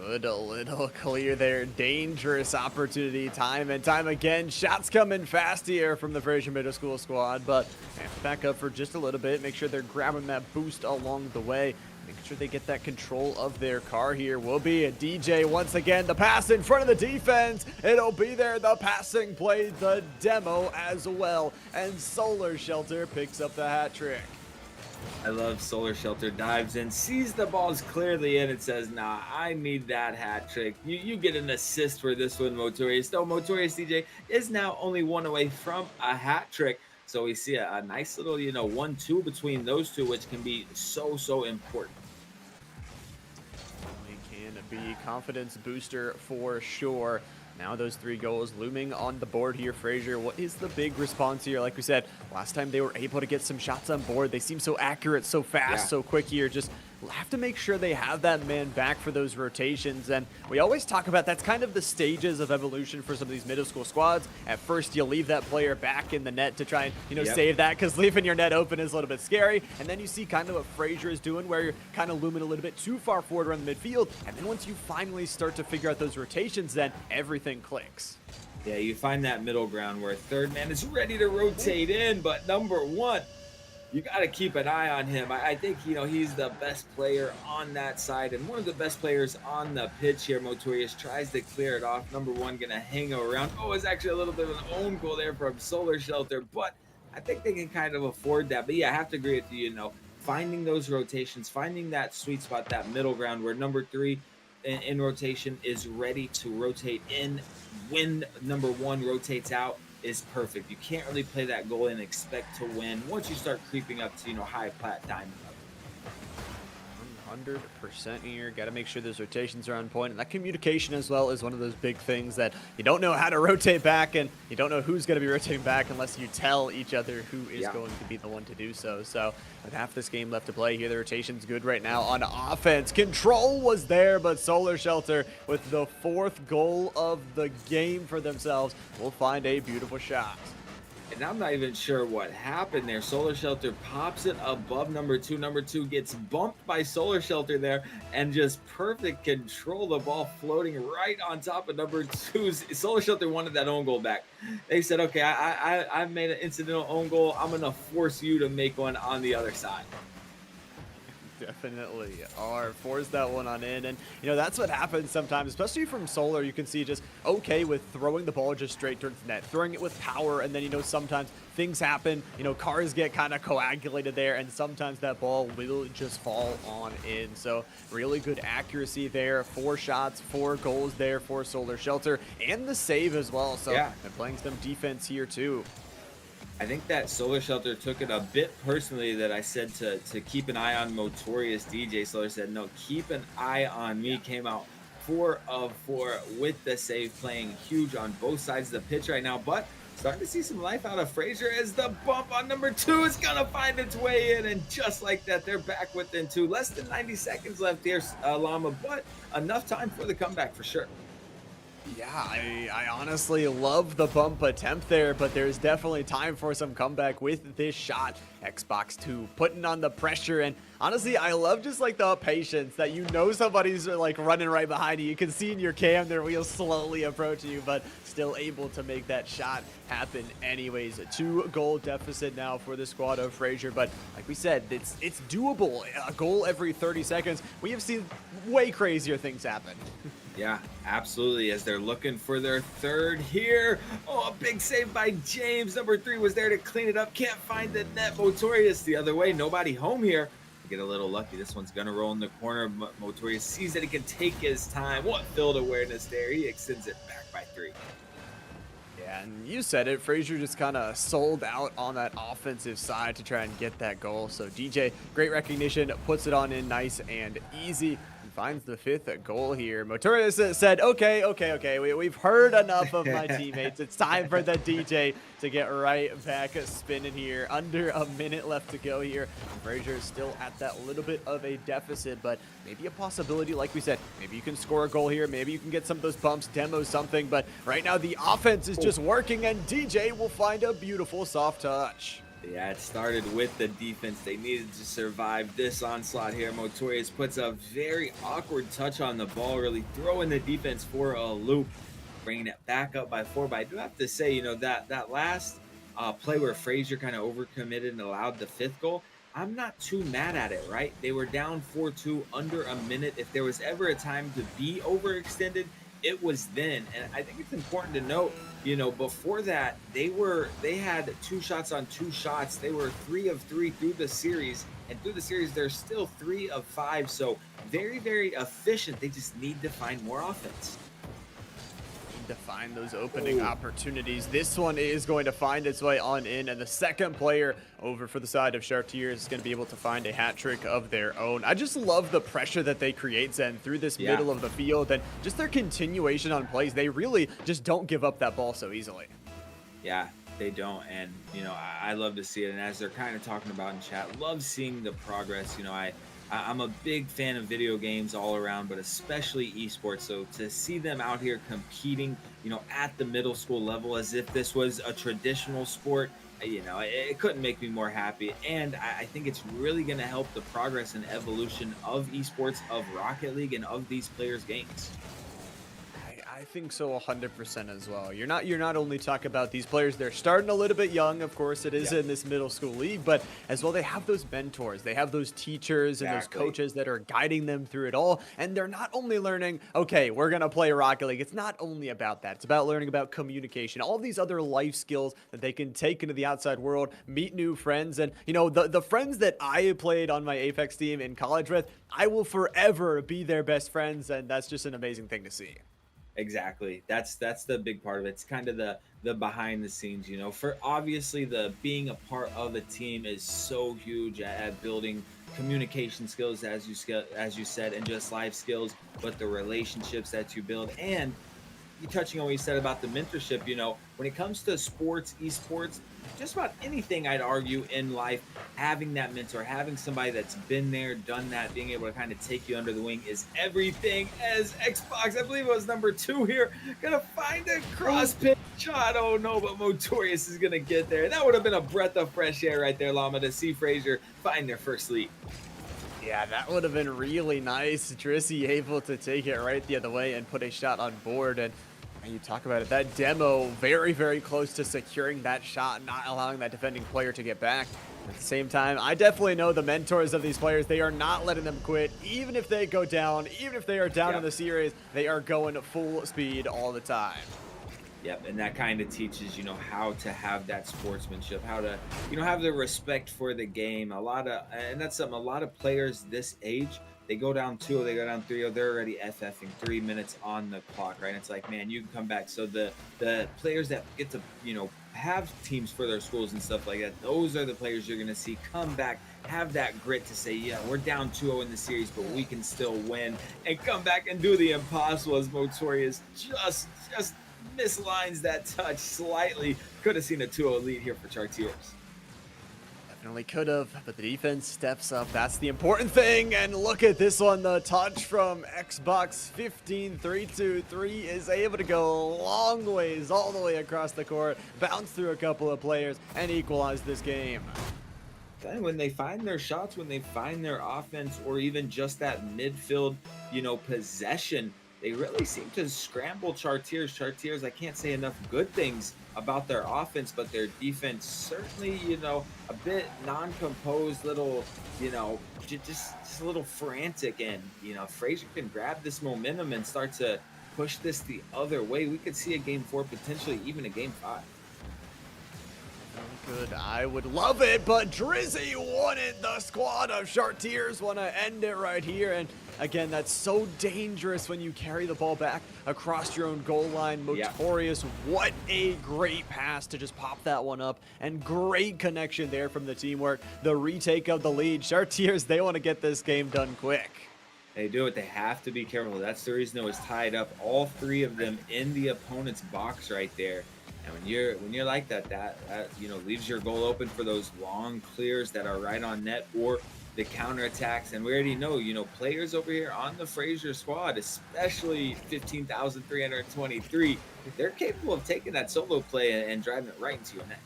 Speaker 1: Good little clear there. Dangerous opportunity time and time again. Shots coming fast here from the Fraser Middle School squad, but have to back up for just a little bit. Make sure they're grabbing that boost along the way. Make sure they get that control of their car here. Will be a DJ once again. The pass in front of the defense. It'll be there. The passing play, the demo as well. And Solar Shelter picks up the hat trick.
Speaker 2: I love Solar Shelter dives in, sees the balls clearly in, and says, nah, I need that hat trick. You get an assist for this one, Motorius. Though Motorius DJ is now only one away from a hat trick. So we see a nice little, 1-2 between those two, which can be so important.
Speaker 1: Can be confidence booster for sure. Now those 3 goals looming on the board here. Fraser, what is the big response here? Like we said, last time they were able to get some shots on board. They seem so accurate, so fast, so quick here. Just have to make sure they have that man back for those rotations. And we always talk about that's kind of the stages of evolution for some of these middle school squads. At first, you leave that player back in the net to try and, save that, because leaving your net open is a little bit scary. And then you see kind of what Fraser is doing, where you're kind of looming a little bit too far forward around the midfield. And then once you finally start to figure out those rotations, then everything clicks.
Speaker 2: Yeah, you find that middle ground where third man is ready to rotate in, but number 1, you got to keep an eye on him. I think, he's the best player on that side and one of the best players on the pitch here. Motorius tries to clear it off. Number 1 going to hang around. Oh, it's actually a little bit of an own goal there from Solar Shelter, but I think they can kind of afford that. But yeah, I have to agree with you, finding those rotations, finding that sweet spot, that middle ground where number 3 in rotation is ready to rotate in when number 1 rotates out is perfect. You can't really play that goal and expect to win once you start creeping up to, high plat diamond level.
Speaker 1: 100% here. Got to make sure those rotations are on point. And that communication as well is one of those big things that you don't know how to rotate back, and you don't know who's going to be rotating back unless you tell each other who is going to be the one to do so. So with half this game left to play here, the rotation's good right now on offense. Control was there, but Solar Shelter with the 4th goal of the game for themselves will find a beautiful shot.
Speaker 2: And I'm not even sure what happened there. Solar Shelter pops it above number 2. Number 2 gets bumped by Solar Shelter there, and just perfect control. The ball floating right on top of number 2's. Solar Shelter wanted that own goal back. They said, okay, I've made an incidental own goal. I'm going to force you to make one on the other side.
Speaker 1: Definitely are. Force that one on in. And, that's what happens sometimes, especially from Solar. You can see just okay with throwing the ball just straight towards the net, throwing it with power. And then, sometimes things happen, cars get kind of coagulated there, and sometimes that ball will just fall on in. So really good accuracy there. 4 shots, 4 goals there for Solar Shelter, and the save as well. So they're playing some defense here too.
Speaker 2: I think that Solar Shelter took it a bit personally that I said to keep an eye on Motorius DJ. Solar said, no, keep an eye on me. Came out 4 of 4 with the save, playing huge on both sides of the pitch right now. But starting to see some life out of Fraser as the bump on number 2 is going to find its way in. And just like that, they're back within 2. Less than 90 seconds left here, Llama, but enough time for the comeback for sure.
Speaker 1: Yeah, I honestly love the bump attempt there, but there's definitely time for some comeback with this shot. Xbox 2 putting on the pressure, and honestly, I love just like the patience that somebody's like running right behind you. You can see in your cam their wheels slowly approaching you, but still able to make that shot happen anyways. A 2-goal deficit now for the squad of Fraser, but like we said, it's doable. A goal every 30 seconds. We have seen way crazier things happen.
Speaker 2: Yeah, absolutely, as they're looking for their 3rd here. Oh, a big save by James. Number 3 was there to clean it up. Can't find the net. Motorius the other way. Nobody home here. Get a little lucky. This one's going to roll in the corner. Motorius sees that he can take his time. What field awareness there. He extends it back by 3.
Speaker 1: Yeah, and you said it. Fraser just kind of sold out on that offensive side to try and get that goal. So DJ, great recognition, puts it on in nice and easy. Finds the 5th goal here. Motorius said, okay, we've heard enough of my teammates. It's time for the DJ to get right back spinning here. Under a minute left to go here. Fraser is still at that little bit of a deficit, but maybe a possibility, like we said, maybe you can score a goal here. Maybe you can get some of those bumps, demo something, but right now the offense is just working, and DJ will find a beautiful soft touch.
Speaker 2: Yeah, it started with the defense. They needed to survive this onslaught here. Motorius puts a very awkward touch on the ball, really throwing the defense for a loop, bringing it back up by 4. But I do have to say, that last play where Frazier kind of overcommitted and allowed the 5th goal, I'm not too mad at it, right? They were down 4-2 under a minute. If there was ever a time to be overextended, it was then. And I think it's important to note, before that, they had 2 shots on 2 shots. They were 3 of 3 through the series, and through the series they're still 3 of 5. So very, very efficient. They just need to find more offense.
Speaker 1: To find those opening opportunities. This one is going to find its way on in, and the second player over for the side of Chartiers is going to be able to find a hat trick of their own. I just love the pressure that they create, Zen, through this middle of the field, and just their continuation on plays. They really just don't give up that ball so easily.
Speaker 2: Yeah, they don't, and I love to see it. And as they're kind of talking about in chat, love seeing the progress. I'm a big fan of video games all around, but especially esports. So to see them out here competing, at the middle school level as if this was a traditional sport, it couldn't make me more happy. And I think it's really going to help the progress and evolution of esports, of Rocket League, and of these players' games.
Speaker 1: I think so 100% as well. You're not only talking about these players, they're starting a little bit young, of course it is in this middle school league, but as well they have those mentors, they have those teachers and those coaches that are guiding them through it all, and they're not only learning, okay, we're gonna play Rocket League. It's not only about that. It's about learning about communication, all these other life skills that they can take into the outside world, meet new friends, and the friends that I played on my Apex team in college with, I will forever be their best friends, and that's just an amazing thing to see.
Speaker 2: Exactly. That's the big part of it. It's kind of the behind the scenes, for obviously the being a part of a team is so huge at building communication skills, as you said, and just life skills, but the relationships that you build, and you touching on what you said about the mentorship, when it comes to sports, esports, just about anything, I'd argue in life, having that mentor, having somebody that's been there, done that, being able to kind of take you under the wing is everything. As Xbox, I believe it was number 2 here, gonna find a cross pitch shot. Oh no, but Motorius is gonna get there. That would have been a breath of fresh air right there, Llama, to see Frazier find their first lead.
Speaker 1: Yeah, that would have been really nice. Drizzy able to take it right the other way and put a shot on board. And you talk about it, that demo very, very close to securing that shot, not allowing that defending player to get back. At the same time, I definitely know the mentors of these players. They are not letting them quit. Even if they go down, even if they are down in the series, they are going full speed all the time.
Speaker 2: Yep, and that kind of teaches, how to have that sportsmanship, how to, have the respect for the game. And that's something a lot of players this age, they go down 2-0, they go down 3-0, they're already FFing 3 minutes on the clock, right? And it's like, man, you can come back. So the players that get to, have teams for their schools and stuff like that, those are the players you're going to see come back, have that grit to say, yeah, we're down 2-0 in the series, but we can still win, and come back and do the impossible, as Motorius just mislines that touch slightly. Could have seen a 2-0 lead here for Chartiers.
Speaker 1: Definitely could have, but the defense steps up. That's the important thing. And look at this one, the touch from Xbox 15-3-2-3 is able to go long ways all the way across the court, bounce through a couple of players, and equalize this game.
Speaker 2: And when they find their shots, when they find their offense, or even just that midfield, possession, they really seem to scramble Chartiers. Chartiers, I can't say enough good things about their offense, but their defense certainly, a bit non-composed, little, just a little frantic. And, Frazier can grab this momentum and start to push this the other way. We could see a game 4, potentially even a game 5.
Speaker 1: Good. I would love it, but Drizzy won it. The squad of Chartiers want to end it right here. And again, that's so dangerous when you carry the ball back across your own goal line. Motorius, what a great pass to just pop that one up, and great connection there from the teamwork. The retake of the lead. Chartiers, they want to get this game done quick.
Speaker 2: They do it. They have to be careful. That's the reason it was tied up. All 3 of them in the opponent's box right there. And when you're like that leaves your goal open for those long clears that are right on net, or the counterattacks. And we already know, players over here on the Frazier squad, especially 15,323, they're capable of taking that solo play and driving it right into your net.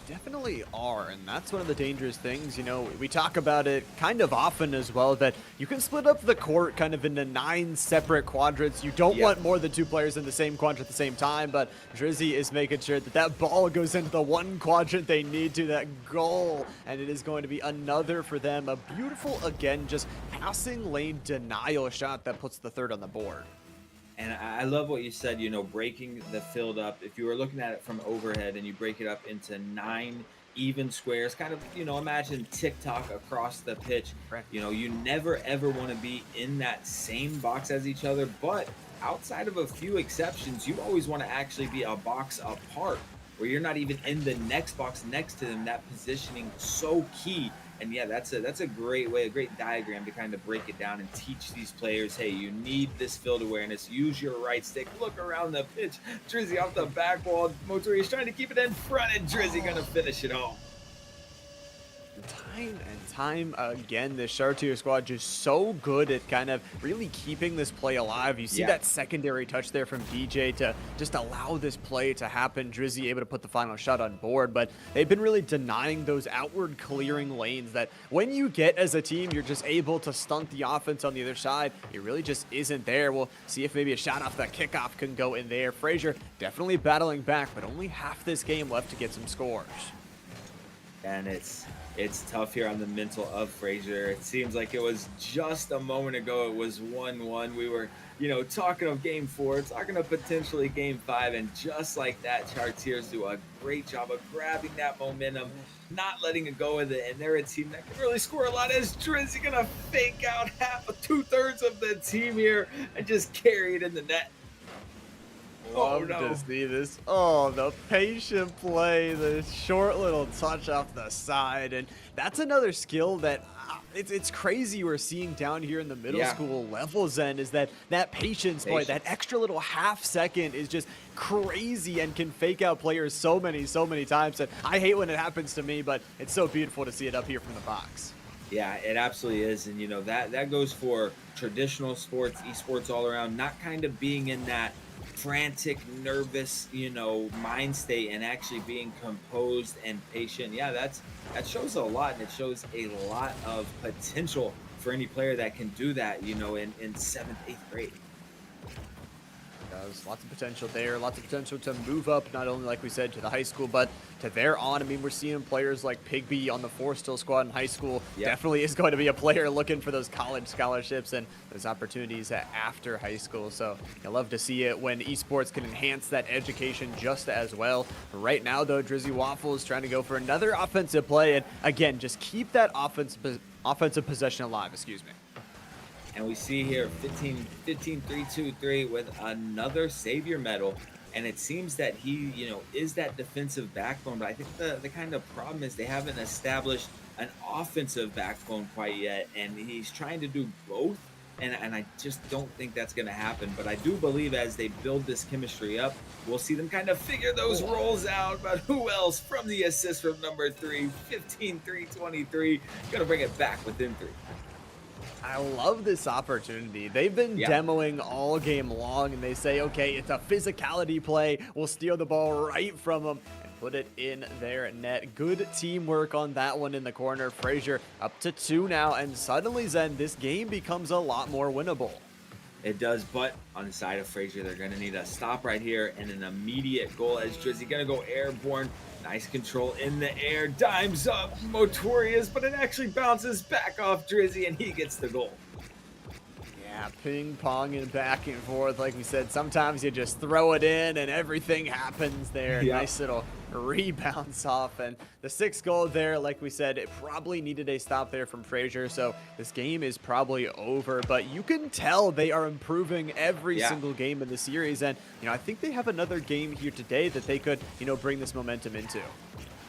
Speaker 1: Definitely are, and that's one of the dangerous things. We talk about it kind of often as well, that you can split up the court kind of into 9 separate quadrants. You don't
Speaker 2: Yep.
Speaker 1: want more than 2 players in the same quadrant at the same time, but Drizzy is making sure that that ball goes into the one quadrant they need to, that goal, and it is going to be another for them. A beautiful, again, just passing lane denial shot that puts the third on the board.
Speaker 2: And I love what you said, breaking the field up. If you were looking at it from overhead and you break it up into 9 even squares, kind of, imagine TikTok across the pitch.
Speaker 1: Right.
Speaker 2: You never ever want to be in that same box as each other, but outside of a few exceptions, you always want to actually be a box apart where you're not even in the next box next to them. That positioning so key. And yeah, that's a great way, a great diagram to kind of break it down and teach these players, hey, you need this field awareness. Use your right stick. Look around the pitch. Drizzy off the back wall. Motori's trying to keep it in front, and Drizzy gonna finish it home.
Speaker 1: Time and time again, this Chartier squad just so good at kind of really keeping this play alive. You see that secondary touch there from DJ to just allow this play to happen. Drizzy able to put the final shot on board, but they've been really denying those outward clearing lanes that when you get as a team, you're just able to stunt the offense on the other side. It really just isn't there. We'll see if maybe a shot off that kickoff can go in there. Frazier definitely battling back, but only half this game left to get some scores.
Speaker 2: And it's tough here on the mental of Frazier. It seems like it was just a moment ago. It was 1-1. We were, talking of game 4, talking of potentially game 5, and just like that, Chartiers do a great job of grabbing that momentum, not letting it go with it, and they're a team that can really score a lot. As Drizzy gonna fake out two-thirds of the team here and just carry it in the net.
Speaker 1: Love to see this. Oh, the patient play, the short little touch off the side. And that's another skill that it's crazy we're seeing down here in the middle school levels end, is that patience play, that extra little half second is just crazy and can fake out players so many times. And I hate when it happens to me, but it's so beautiful to see it up here from the box.
Speaker 2: Yeah, it absolutely is. And, that goes for traditional sports, esports all around, not kind of being in that frantic, nervous, mind state, and actually being composed and patient. Yeah, that shows a lot, and it shows a lot of potential for any player that can do that, in 7th, 8th grade.
Speaker 1: There's lots of potential there, lots of potential to move up, not only, like we said, to the high school, but to there on. I mean, we're seeing players like Pigby on the Forestill squad in high school. Definitely is going to be a player looking for those college scholarships and those opportunities after high school. So I love to see it when esports can enhance that education just as well. Right now, though, Drizzy Waffle is trying to go for another offensive play, and again, just keep that offensive possession alive. Excuse me.
Speaker 2: And we see here 15-3-2-3 with another Savior medal. And it seems that he, is that defensive backbone. But I think the kind of problem is they haven't established an offensive backbone quite yet. And he's trying to do both. And I just don't think that's going to happen. But I do believe as they build this chemistry up, we'll see them kind of figure those roles out. But who else from the assist from number 3, 15-3-23, going to bring it back within 3.
Speaker 1: I love this opportunity. They've been demoing all game long, and they say, okay, it's a physicality play. We'll steal the ball right from them and put it in their net. Good teamwork on that one in the corner. Frazier up to 2 now, and suddenly, Zen, this game becomes a lot more winnable.
Speaker 2: It does, but on the side of Frazier, they're going to need a stop right here and an immediate goal as Drizzy going to go airborne. Nice control in the air, dimes up Motorius, but it actually bounces back off Drizzy and he gets the goal.
Speaker 1: Yeah, ping-ponging back and forth. Like we said, sometimes you just throw it in and everything happens there. Nice little rebounds off. And the 6th goal there, like we said, it probably needed a stop there from Frazier. So this game is probably over. But you can tell they are improving every single game in the series. And, I think they have another game here today that they could, bring this momentum into.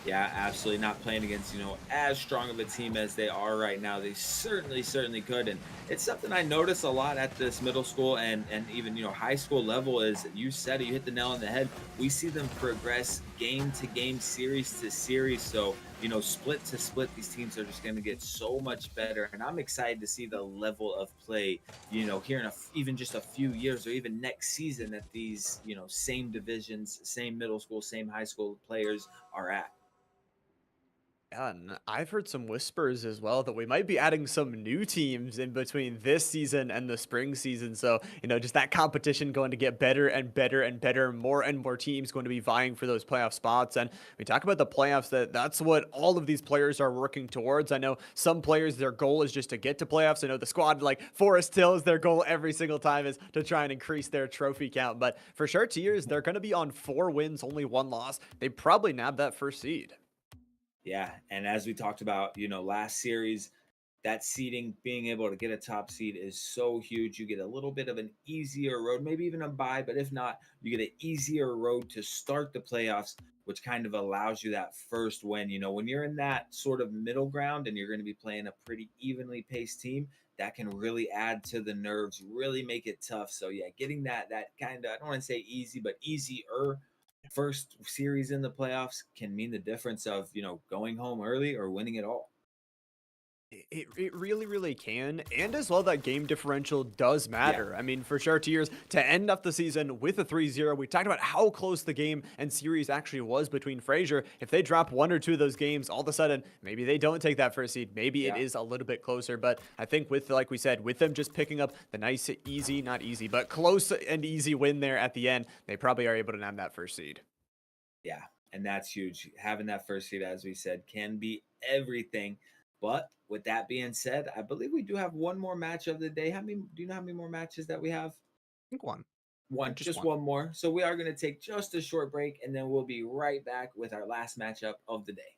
Speaker 2: Yeah, absolutely. Not playing against, as strong of a team as they are right now. They certainly could. And it's something I notice a lot at this middle school and even, high school level is, you said it, you hit the nail on the head. We see them progress game to game, series to series. So, split to split, these teams are just going to get so much better. And I'm excited to see the level of play, here in even just a few years or even next season that these, same divisions, same middle school, same high school players are at.
Speaker 1: Yeah, and I've heard some whispers as well that we might be adding some new teams in between this season and the spring season. So, just that competition going to get better and better and better. More and more teams going to be vying for those playoff spots. And we talk about the playoffs, that's what all of these players are working towards. I know some players, their goal is just to get to playoffs. I know the squad like Forest Hills, their goal every single time is to try and increase their trophy count. But for sure, Tiers, they're going to be on 4 wins, only 1 loss. They probably nab that first seed.
Speaker 2: Yeah, and as we talked about, last series, that seeding, being able to get a top seed is so huge. You get a little bit of an easier road, maybe even a bye, but if not, you get an easier road to start the playoffs, which kind of allows you that first win. When you're in that sort of middle ground and you're going to be playing a pretty evenly paced team, that can really add to the nerves, really make it tough. So yeah, getting that kind of, I don't want to say easy, but easier first series in the playoffs can mean the difference of, going home early or winning it all.
Speaker 1: It really, really can. And as well, that game differential does
Speaker 2: Yeah.
Speaker 1: matter. I mean, for sure, Tiers, to end off the season with a 3-0, we talked about how close the game and series actually was between Frazier. If they drop one or two of those games, all of a sudden, maybe they don't take that first seed. Maybe it
Speaker 2: Yeah.
Speaker 1: is a little bit closer. But I think with, like we said, with them just picking up the nice, easy, not easy, but close and easy win there at the end, they probably are able to nab that first seed.
Speaker 2: Yeah, and that's huge. Having that first seed, as we said, can be everything. But with that being said, I believe we do have one more match of the day. How many? Do you know how many more matches that we have?
Speaker 1: I think one.
Speaker 2: One,
Speaker 1: Just
Speaker 2: just
Speaker 1: one.
Speaker 2: one more. So we are going to take just a short break, and then we'll be right back with our last matchup of the day.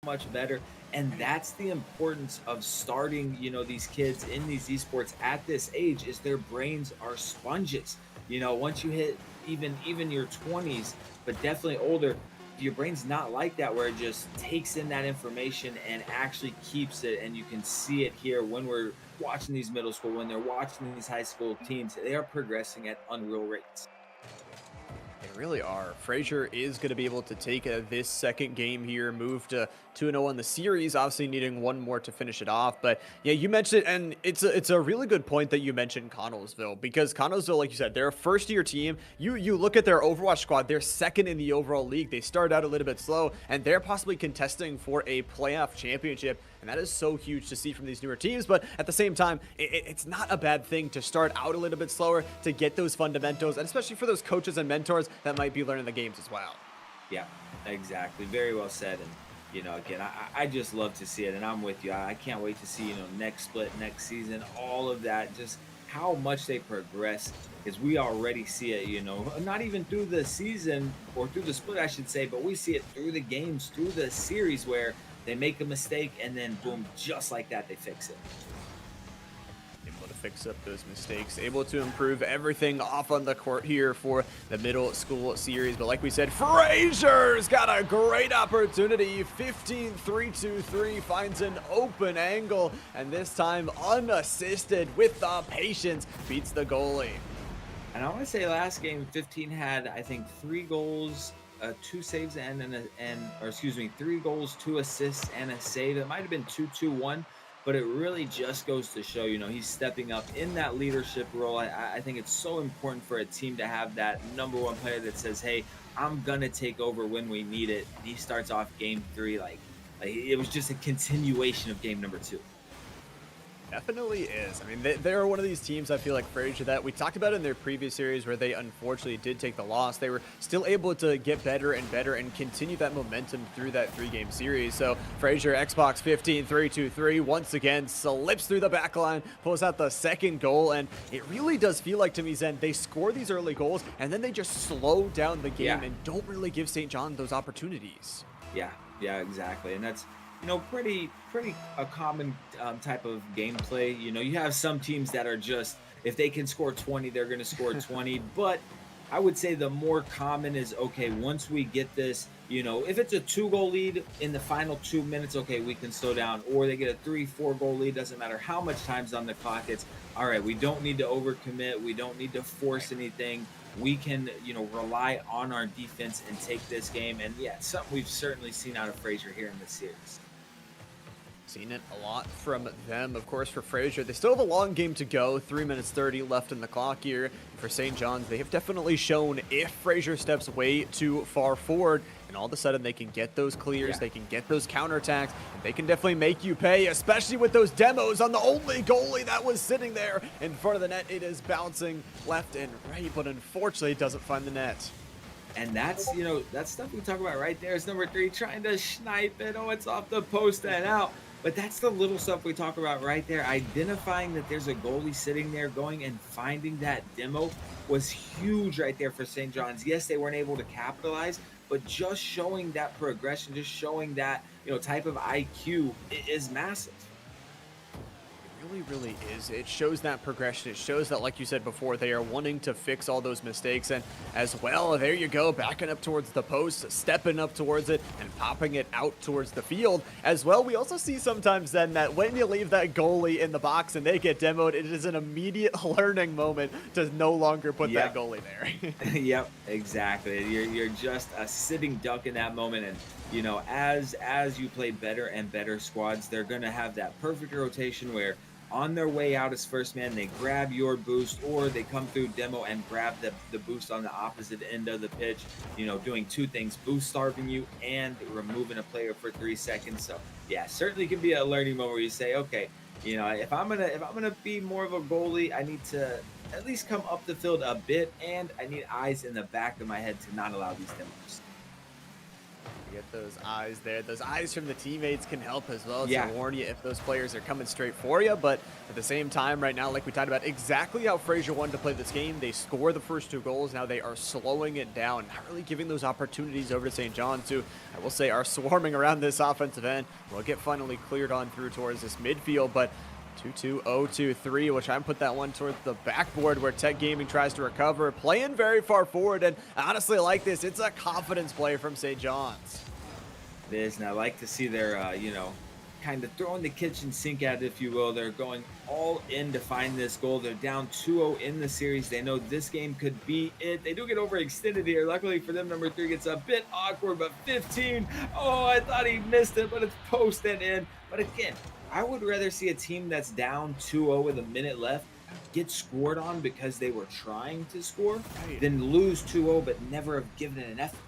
Speaker 2: much better. And that's the importance of starting, these kids in these esports at this age, is their brains are sponges. Once you hit even your 20s, but definitely older, your brain's not like that, where it just takes in that information and actually keeps it. And you can see it here when we're watching these middle school, when they're watching these high school teams, they are progressing at unreal rates.
Speaker 1: They really are. Frazier is going to be able to take this second game here, move to 2-0 on the series, obviously needing one more to finish it off. But yeah, you mentioned, and it's a really good point that you mentioned Connellsville, because Connellsville, like you said, they're a first-year team. You look at their Overwatch squad, they're second in the overall league. They started out a little bit slow, and they're possibly contesting for a playoff championship. And that is so huge to see from these newer teams. But at the same time, it's not a bad thing to start out a little bit slower, to get those fundamentals, and especially for those coaches and mentors that might be learning the games as well.
Speaker 2: Yeah, exactly. Very well said. And, again, I just love to see it. And I'm with you. I can't wait to see, next split, next season, all of that, just how much they progress, because we already see it, not even through the season or through the split, I should say, but we see it through the games, through the series, where they make a mistake and then boom, just like that, they fix it.
Speaker 1: Able to fix up those mistakes, able to improve everything off on the court here for the middle school series. But like we said, Frazier's got a great opportunity. 15-3-2-3, finds an open angle, and this time unassisted with the patience, beats the goalie.
Speaker 2: And I want to say last game, 15 had, I think, 3 goals, 2 saves, or excuse me, 3 goals, 2 assists, and a save. It might have been 2-2-1, but it really just goes to show, he's stepping up in that leadership role. I think it's so important for a team to have that number 1 player that says, hey, I'm going to take over when we need it. And he starts off game 3 like it was just a continuation of game number 2.
Speaker 1: Definitely is. I mean, they're one of these teams, I feel like, Frazier, that we talked about in their previous series where they unfortunately did take the loss. They were still able to get better and better and continue that momentum through that 3-game series. So Frazier, Xbox 15-3-2-3, once again slips through the back line, pulls out the second goal, and it really does feel like, to me, Zen, they score these early goals and then they just slow down the game and don't really give St. John those opportunities.
Speaker 2: Yeah, exactly. And that's, pretty a common type of gameplay. You have some teams that are just, if they can score 20, they're going to score 20. But I would say the more common is, okay, once we get this, if it's a 2-goal lead in the final 2 minutes, okay, we can slow down. Or they get a 3-4 goal lead, doesn't matter how much time's on the clock. It's, all right, we don't need to overcommit. We don't need to force anything. We can, rely on our defense and take this game. And yeah, something we've certainly seen out of Frazier here in this series.
Speaker 1: Seen it a lot from them. Of course, for Frazier, they still have a long game to go. 3 minutes 30 left in the clock here. For St. John's, they have definitely shown if Frazier steps way too far forward, and all of a sudden they can get those clears, they can get those counterattacks, and they can definitely make you pay, especially with those demos on the only goalie that was sitting there in front of the net. It is bouncing left and right, but unfortunately it doesn't find the net.
Speaker 2: And that's, that stuff we talk about right there is number 3, trying to snipe it. Oh, it's off the post and out. But that's the little stuff we talk about right there. Identifying that there's a goalie sitting there, going and finding that demo was huge right there for St. John's. Yes, they weren't able to capitalize, but just showing that progression, just showing that, type of IQ is massive.
Speaker 1: Really is. It shows that progression. It shows that, like you said before, they are wanting to fix all those mistakes. And as well, there you go, backing up towards the post, stepping up towards it, and popping it out towards the field. As well, we also see sometimes then that when you leave that goalie in the box and they get demoed, it is an immediate learning moment to no longer put that goalie there.
Speaker 2: Yep, exactly. You're just a sitting duck in that moment. And as you play better and better squads, they're going to have that perfect rotation where on their way out as first man, they grab your boost, or they come through demo and grab the boost on the opposite end of the pitch, doing 2 things: boost starving you and removing a player for 3 seconds. So yeah, certainly can be a learning moment where you say, okay, if I'm gonna be more of a goalie, I need to at least come up the field a bit, and I need eyes in the back of my head to not allow these demos.
Speaker 1: Get those eyes there. Those eyes from the teammates can help as well to
Speaker 2: Yeah.
Speaker 1: warn you if those players are coming straight for you. But at the same time, right now, like we talked about, exactly how Frazier wanted to play this game. They score the first 2 goals. Now they are slowing it down, not really giving those opportunities over to St. John's, who I will say are swarming around this offensive end. Will get finally cleared on through towards this midfield, but 2-2-0-2-3, which I put that one towards the backboard where Tech Gaming tries to recover, playing very far forward, and I honestly like this. It's a confidence play from St. John's.
Speaker 2: It is, and I like to see their, kind of throwing the kitchen sink at it, if you will. They're going all in to find this goal. They're down 2-0 in the series. They know this game could be it. They do get overextended here. Luckily for them, number 3 gets a bit awkward, but 15. Oh, I thought he missed it, but it's post and in. But again, I would rather see a team that's down 2-0 with a minute left get scored on because they were trying to score
Speaker 1: Right.
Speaker 2: than lose 2-0 but never have given it an effort.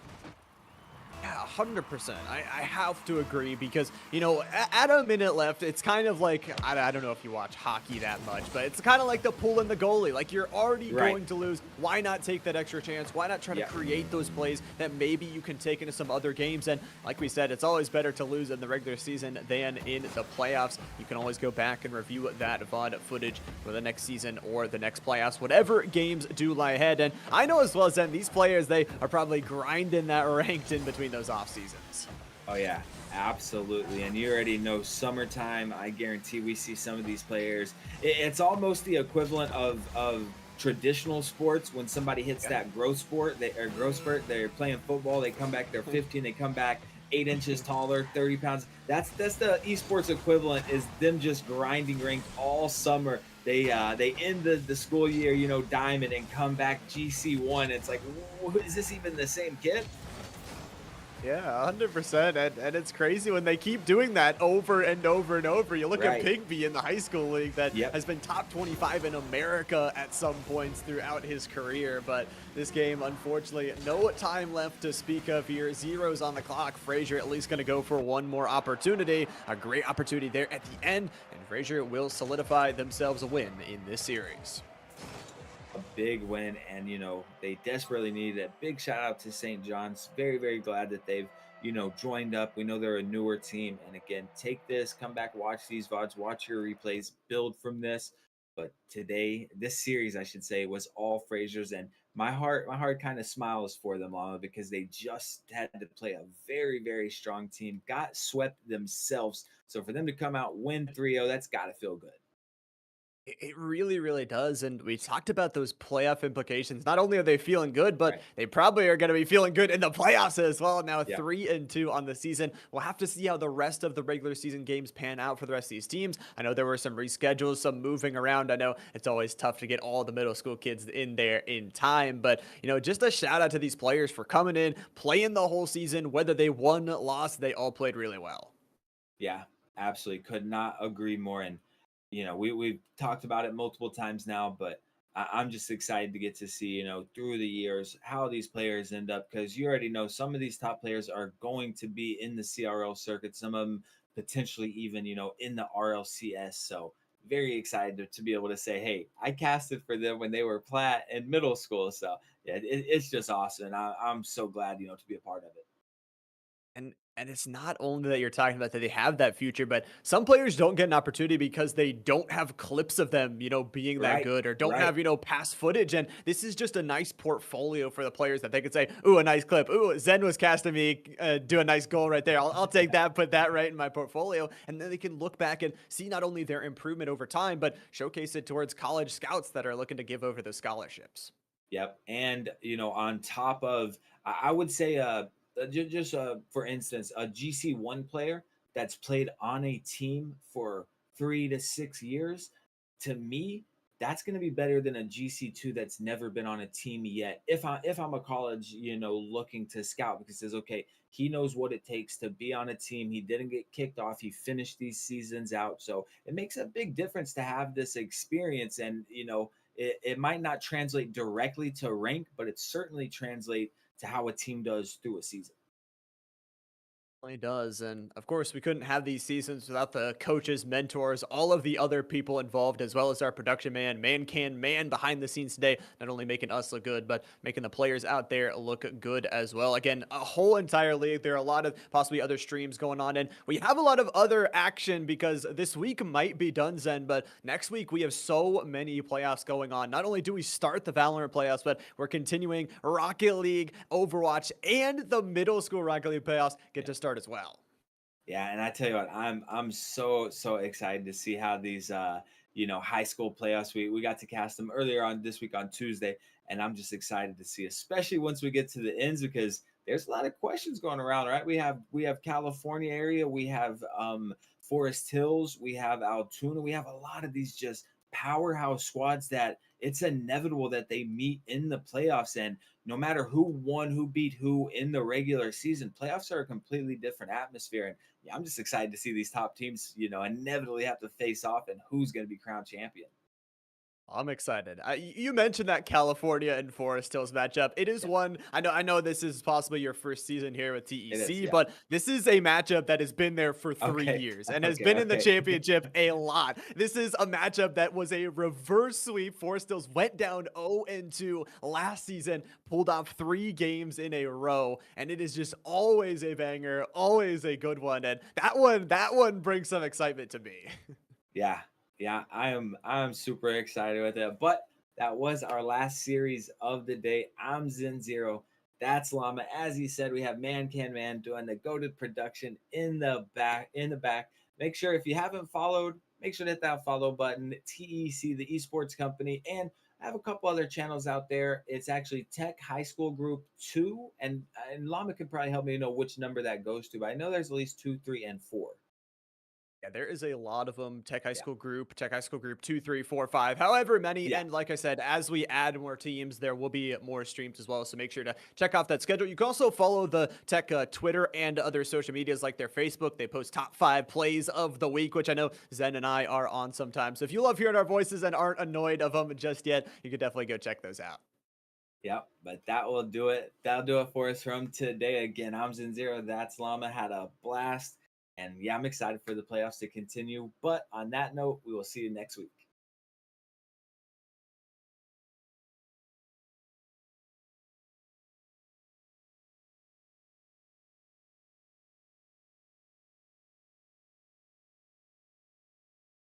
Speaker 1: Yeah, 100%. I have to agree because, at a minute left, it's kind of like, I don't know if you watch hockey that much, but it's kind of like the pull in the goalie. Like, you're already
Speaker 2: Right.
Speaker 1: going to lose. Why not take that extra chance? Why not try to
Speaker 2: Yeah.
Speaker 1: create those plays that maybe you can take into some other games? And like we said, it's always better to lose in the regular season than in the playoffs. You can always go back and review that VOD footage for the next season or the next playoffs, whatever games do lie ahead. And I know as well as then, these players, they are probably grinding that ranked in between those off seasons.
Speaker 2: Oh yeah, absolutely. And you already know summertime, I guarantee we see some of these players. It's almost the equivalent of traditional sports when somebody hits that growth spurt, they're playing football, they come back, they're 15, they come back 8 inches taller, 30 pounds. That's the esports equivalent, is them just grinding ranked all summer. They end the school year, diamond, and come back GC1. It's like, is this even the same kid?
Speaker 1: Yeah, 100%. And it's crazy when they keep doing that over and over and over. You look at
Speaker 2: Right.
Speaker 1: Pigby in the high school league that
Speaker 2: Yep.
Speaker 1: has been top 25 in America at some points throughout his career. But this game, unfortunately, no time left to speak of here. Zeros on the clock. Frazier at least going to go for one more opportunity. A great opportunity there at the end. And Frazier will solidify themselves a win in this series.
Speaker 2: A big win, and they desperately needed it. Big shout out to St. John's. Very, very glad that they've joined up. We know they're a newer team, and again, take this, come back, watch these VODs, watch your replays, build from this. But today, this series, I should say, was all Frazier's, and my heart kind of smiles for them, Lama, because they just had to play a very, very strong team, got swept themselves. So for them to come out win 3-0, that's got to feel good.
Speaker 1: It really, really does. And we talked about those playoff implications. Not only are they feeling good, but
Speaker 2: Right.
Speaker 1: they probably are going to be feeling good in the playoffs as well. Now,
Speaker 2: Yeah.
Speaker 1: 3-2 on the season. We'll have to see how the rest of the regular season games pan out for the rest of these teams. I know there were some reschedules, some moving around. I know it's always tough to get all the middle school kids in there in time. But, just a shout out to these players for coming in, playing the whole season. Whether they won, lost, they all played really well.
Speaker 2: Yeah, absolutely. Could not agree more. And we've talked about it multiple times now, but I'm just excited to get to see through the years how these players end up, because you already know some of these top players are going to be in the CRL circuit. Some of them potentially even in the RLCS. So very excited to be able to say, hey, I casted for them when they were plat in middle school. So yeah, it's just awesome. And I'm so glad to be a part of it.
Speaker 1: And it's not only that you're talking about that they have that future, but some players don't get an opportunity because they don't have clips of them, being that
Speaker 2: Right,
Speaker 1: good, or don't
Speaker 2: right.
Speaker 1: have, past footage. And this is just a nice portfolio for the players that they could say, ooh, a nice clip. Ooh, Zen was casting me, do a nice goal right there. I'll take that, put that right in my portfolio. And then they can look back and see not only their improvement over time, but showcase it towards college scouts that are looking to give over the scholarships.
Speaker 2: Yep. And, on top of, I would say, just for instance, a GC1 player that's played on a team for 3 to 6 years, to me, that's going to be better than a GC2 that's never been on a team yet. If I'm a college, looking to scout, because it says, okay, he knows what it takes to be on a team. He didn't get kicked off. He finished these seasons out. So it makes a big difference to have this experience. And, it might not translate directly to rank, but it certainly translate to how a team does through a season.
Speaker 1: It does. And of course, we couldn't have these seasons without the coaches, mentors, all of the other people involved, as well as our production man behind the scenes today, not only making us look good, but making the players out there look good as well. Again, a whole entire league. There are a lot of possibly other streams going on, and we have a lot of other action because this week might be done, Zen, but next week we have so many playoffs going on. Not only do we start the Valorant playoffs, but we're continuing Rocket League, Overwatch, and the middle school Rocket League playoffs get to start as well.
Speaker 2: Yeah, and I tell you what, I'm so excited to see how these high school playoffs, we got to cast them earlier on this week on Tuesday, and I'm just excited to see, especially once we get to the ends, because there's a lot of questions going around, right? We have California area, we have Forest Hills, we have Altoona, we have a lot of these just powerhouse squads that it's inevitable that they meet in the playoffs. And no matter who won, who beat who in the regular season, playoffs are a completely different atmosphere. And yeah, I'm just excited to see these top teams, inevitably have to face off and who's going to be crowned champion.
Speaker 1: I'm excited. You mentioned that California and Forest Hills matchup. It is
Speaker 2: Yeah,
Speaker 1: one I know. I know this is possibly your first season here with
Speaker 2: it is.
Speaker 1: TEC,
Speaker 2: Yeah.
Speaker 1: but this is a matchup that has been there for 3 years and has
Speaker 2: Okay.
Speaker 1: been in the
Speaker 2: Okay.
Speaker 1: championship a lot. This is a matchup that was a reverse sweep. Forest Hills went down 0-2 last season, pulled off 3 games in a row, and it is just always a banger, always a good one. And that one brings some excitement to me.
Speaker 2: Yeah, yeah, I'm super excited with it. But that was our last series of the day. I'm Zen Zero. That's Llama. As he said, we have Man Can Man doing the goated production in the back. In the back. Make sure if you haven't followed, make sure to hit that follow button. TEC, the esports company, and I have a couple other channels out there. It's actually Tech High School Group 2, and Llama could probably help me know which number that goes to. But I know there's at least 2, 3, and 4.
Speaker 1: Yeah, there is a lot of them.
Speaker 2: Yeah,
Speaker 1: Tech High School Group 2, 3, 4, 5, however many.
Speaker 2: yeah,
Speaker 1: And like I said, as we add more teams, there will be more streams as well. So make sure to check off that schedule. You can also follow the Tech Twitter and other social medias like their Facebook. They post top 5 plays of the week, which I know Zen and I are on sometimes. So if you love hearing our voices and aren't annoyed of them just yet, you can definitely go check those out.
Speaker 2: yeah. But that will do it. That'll do it for us from today. Again, I'm Zen Zero. That's Llama. Had a blast. And yeah, I'm excited for the playoffs to continue. But on that note, we will see you next week.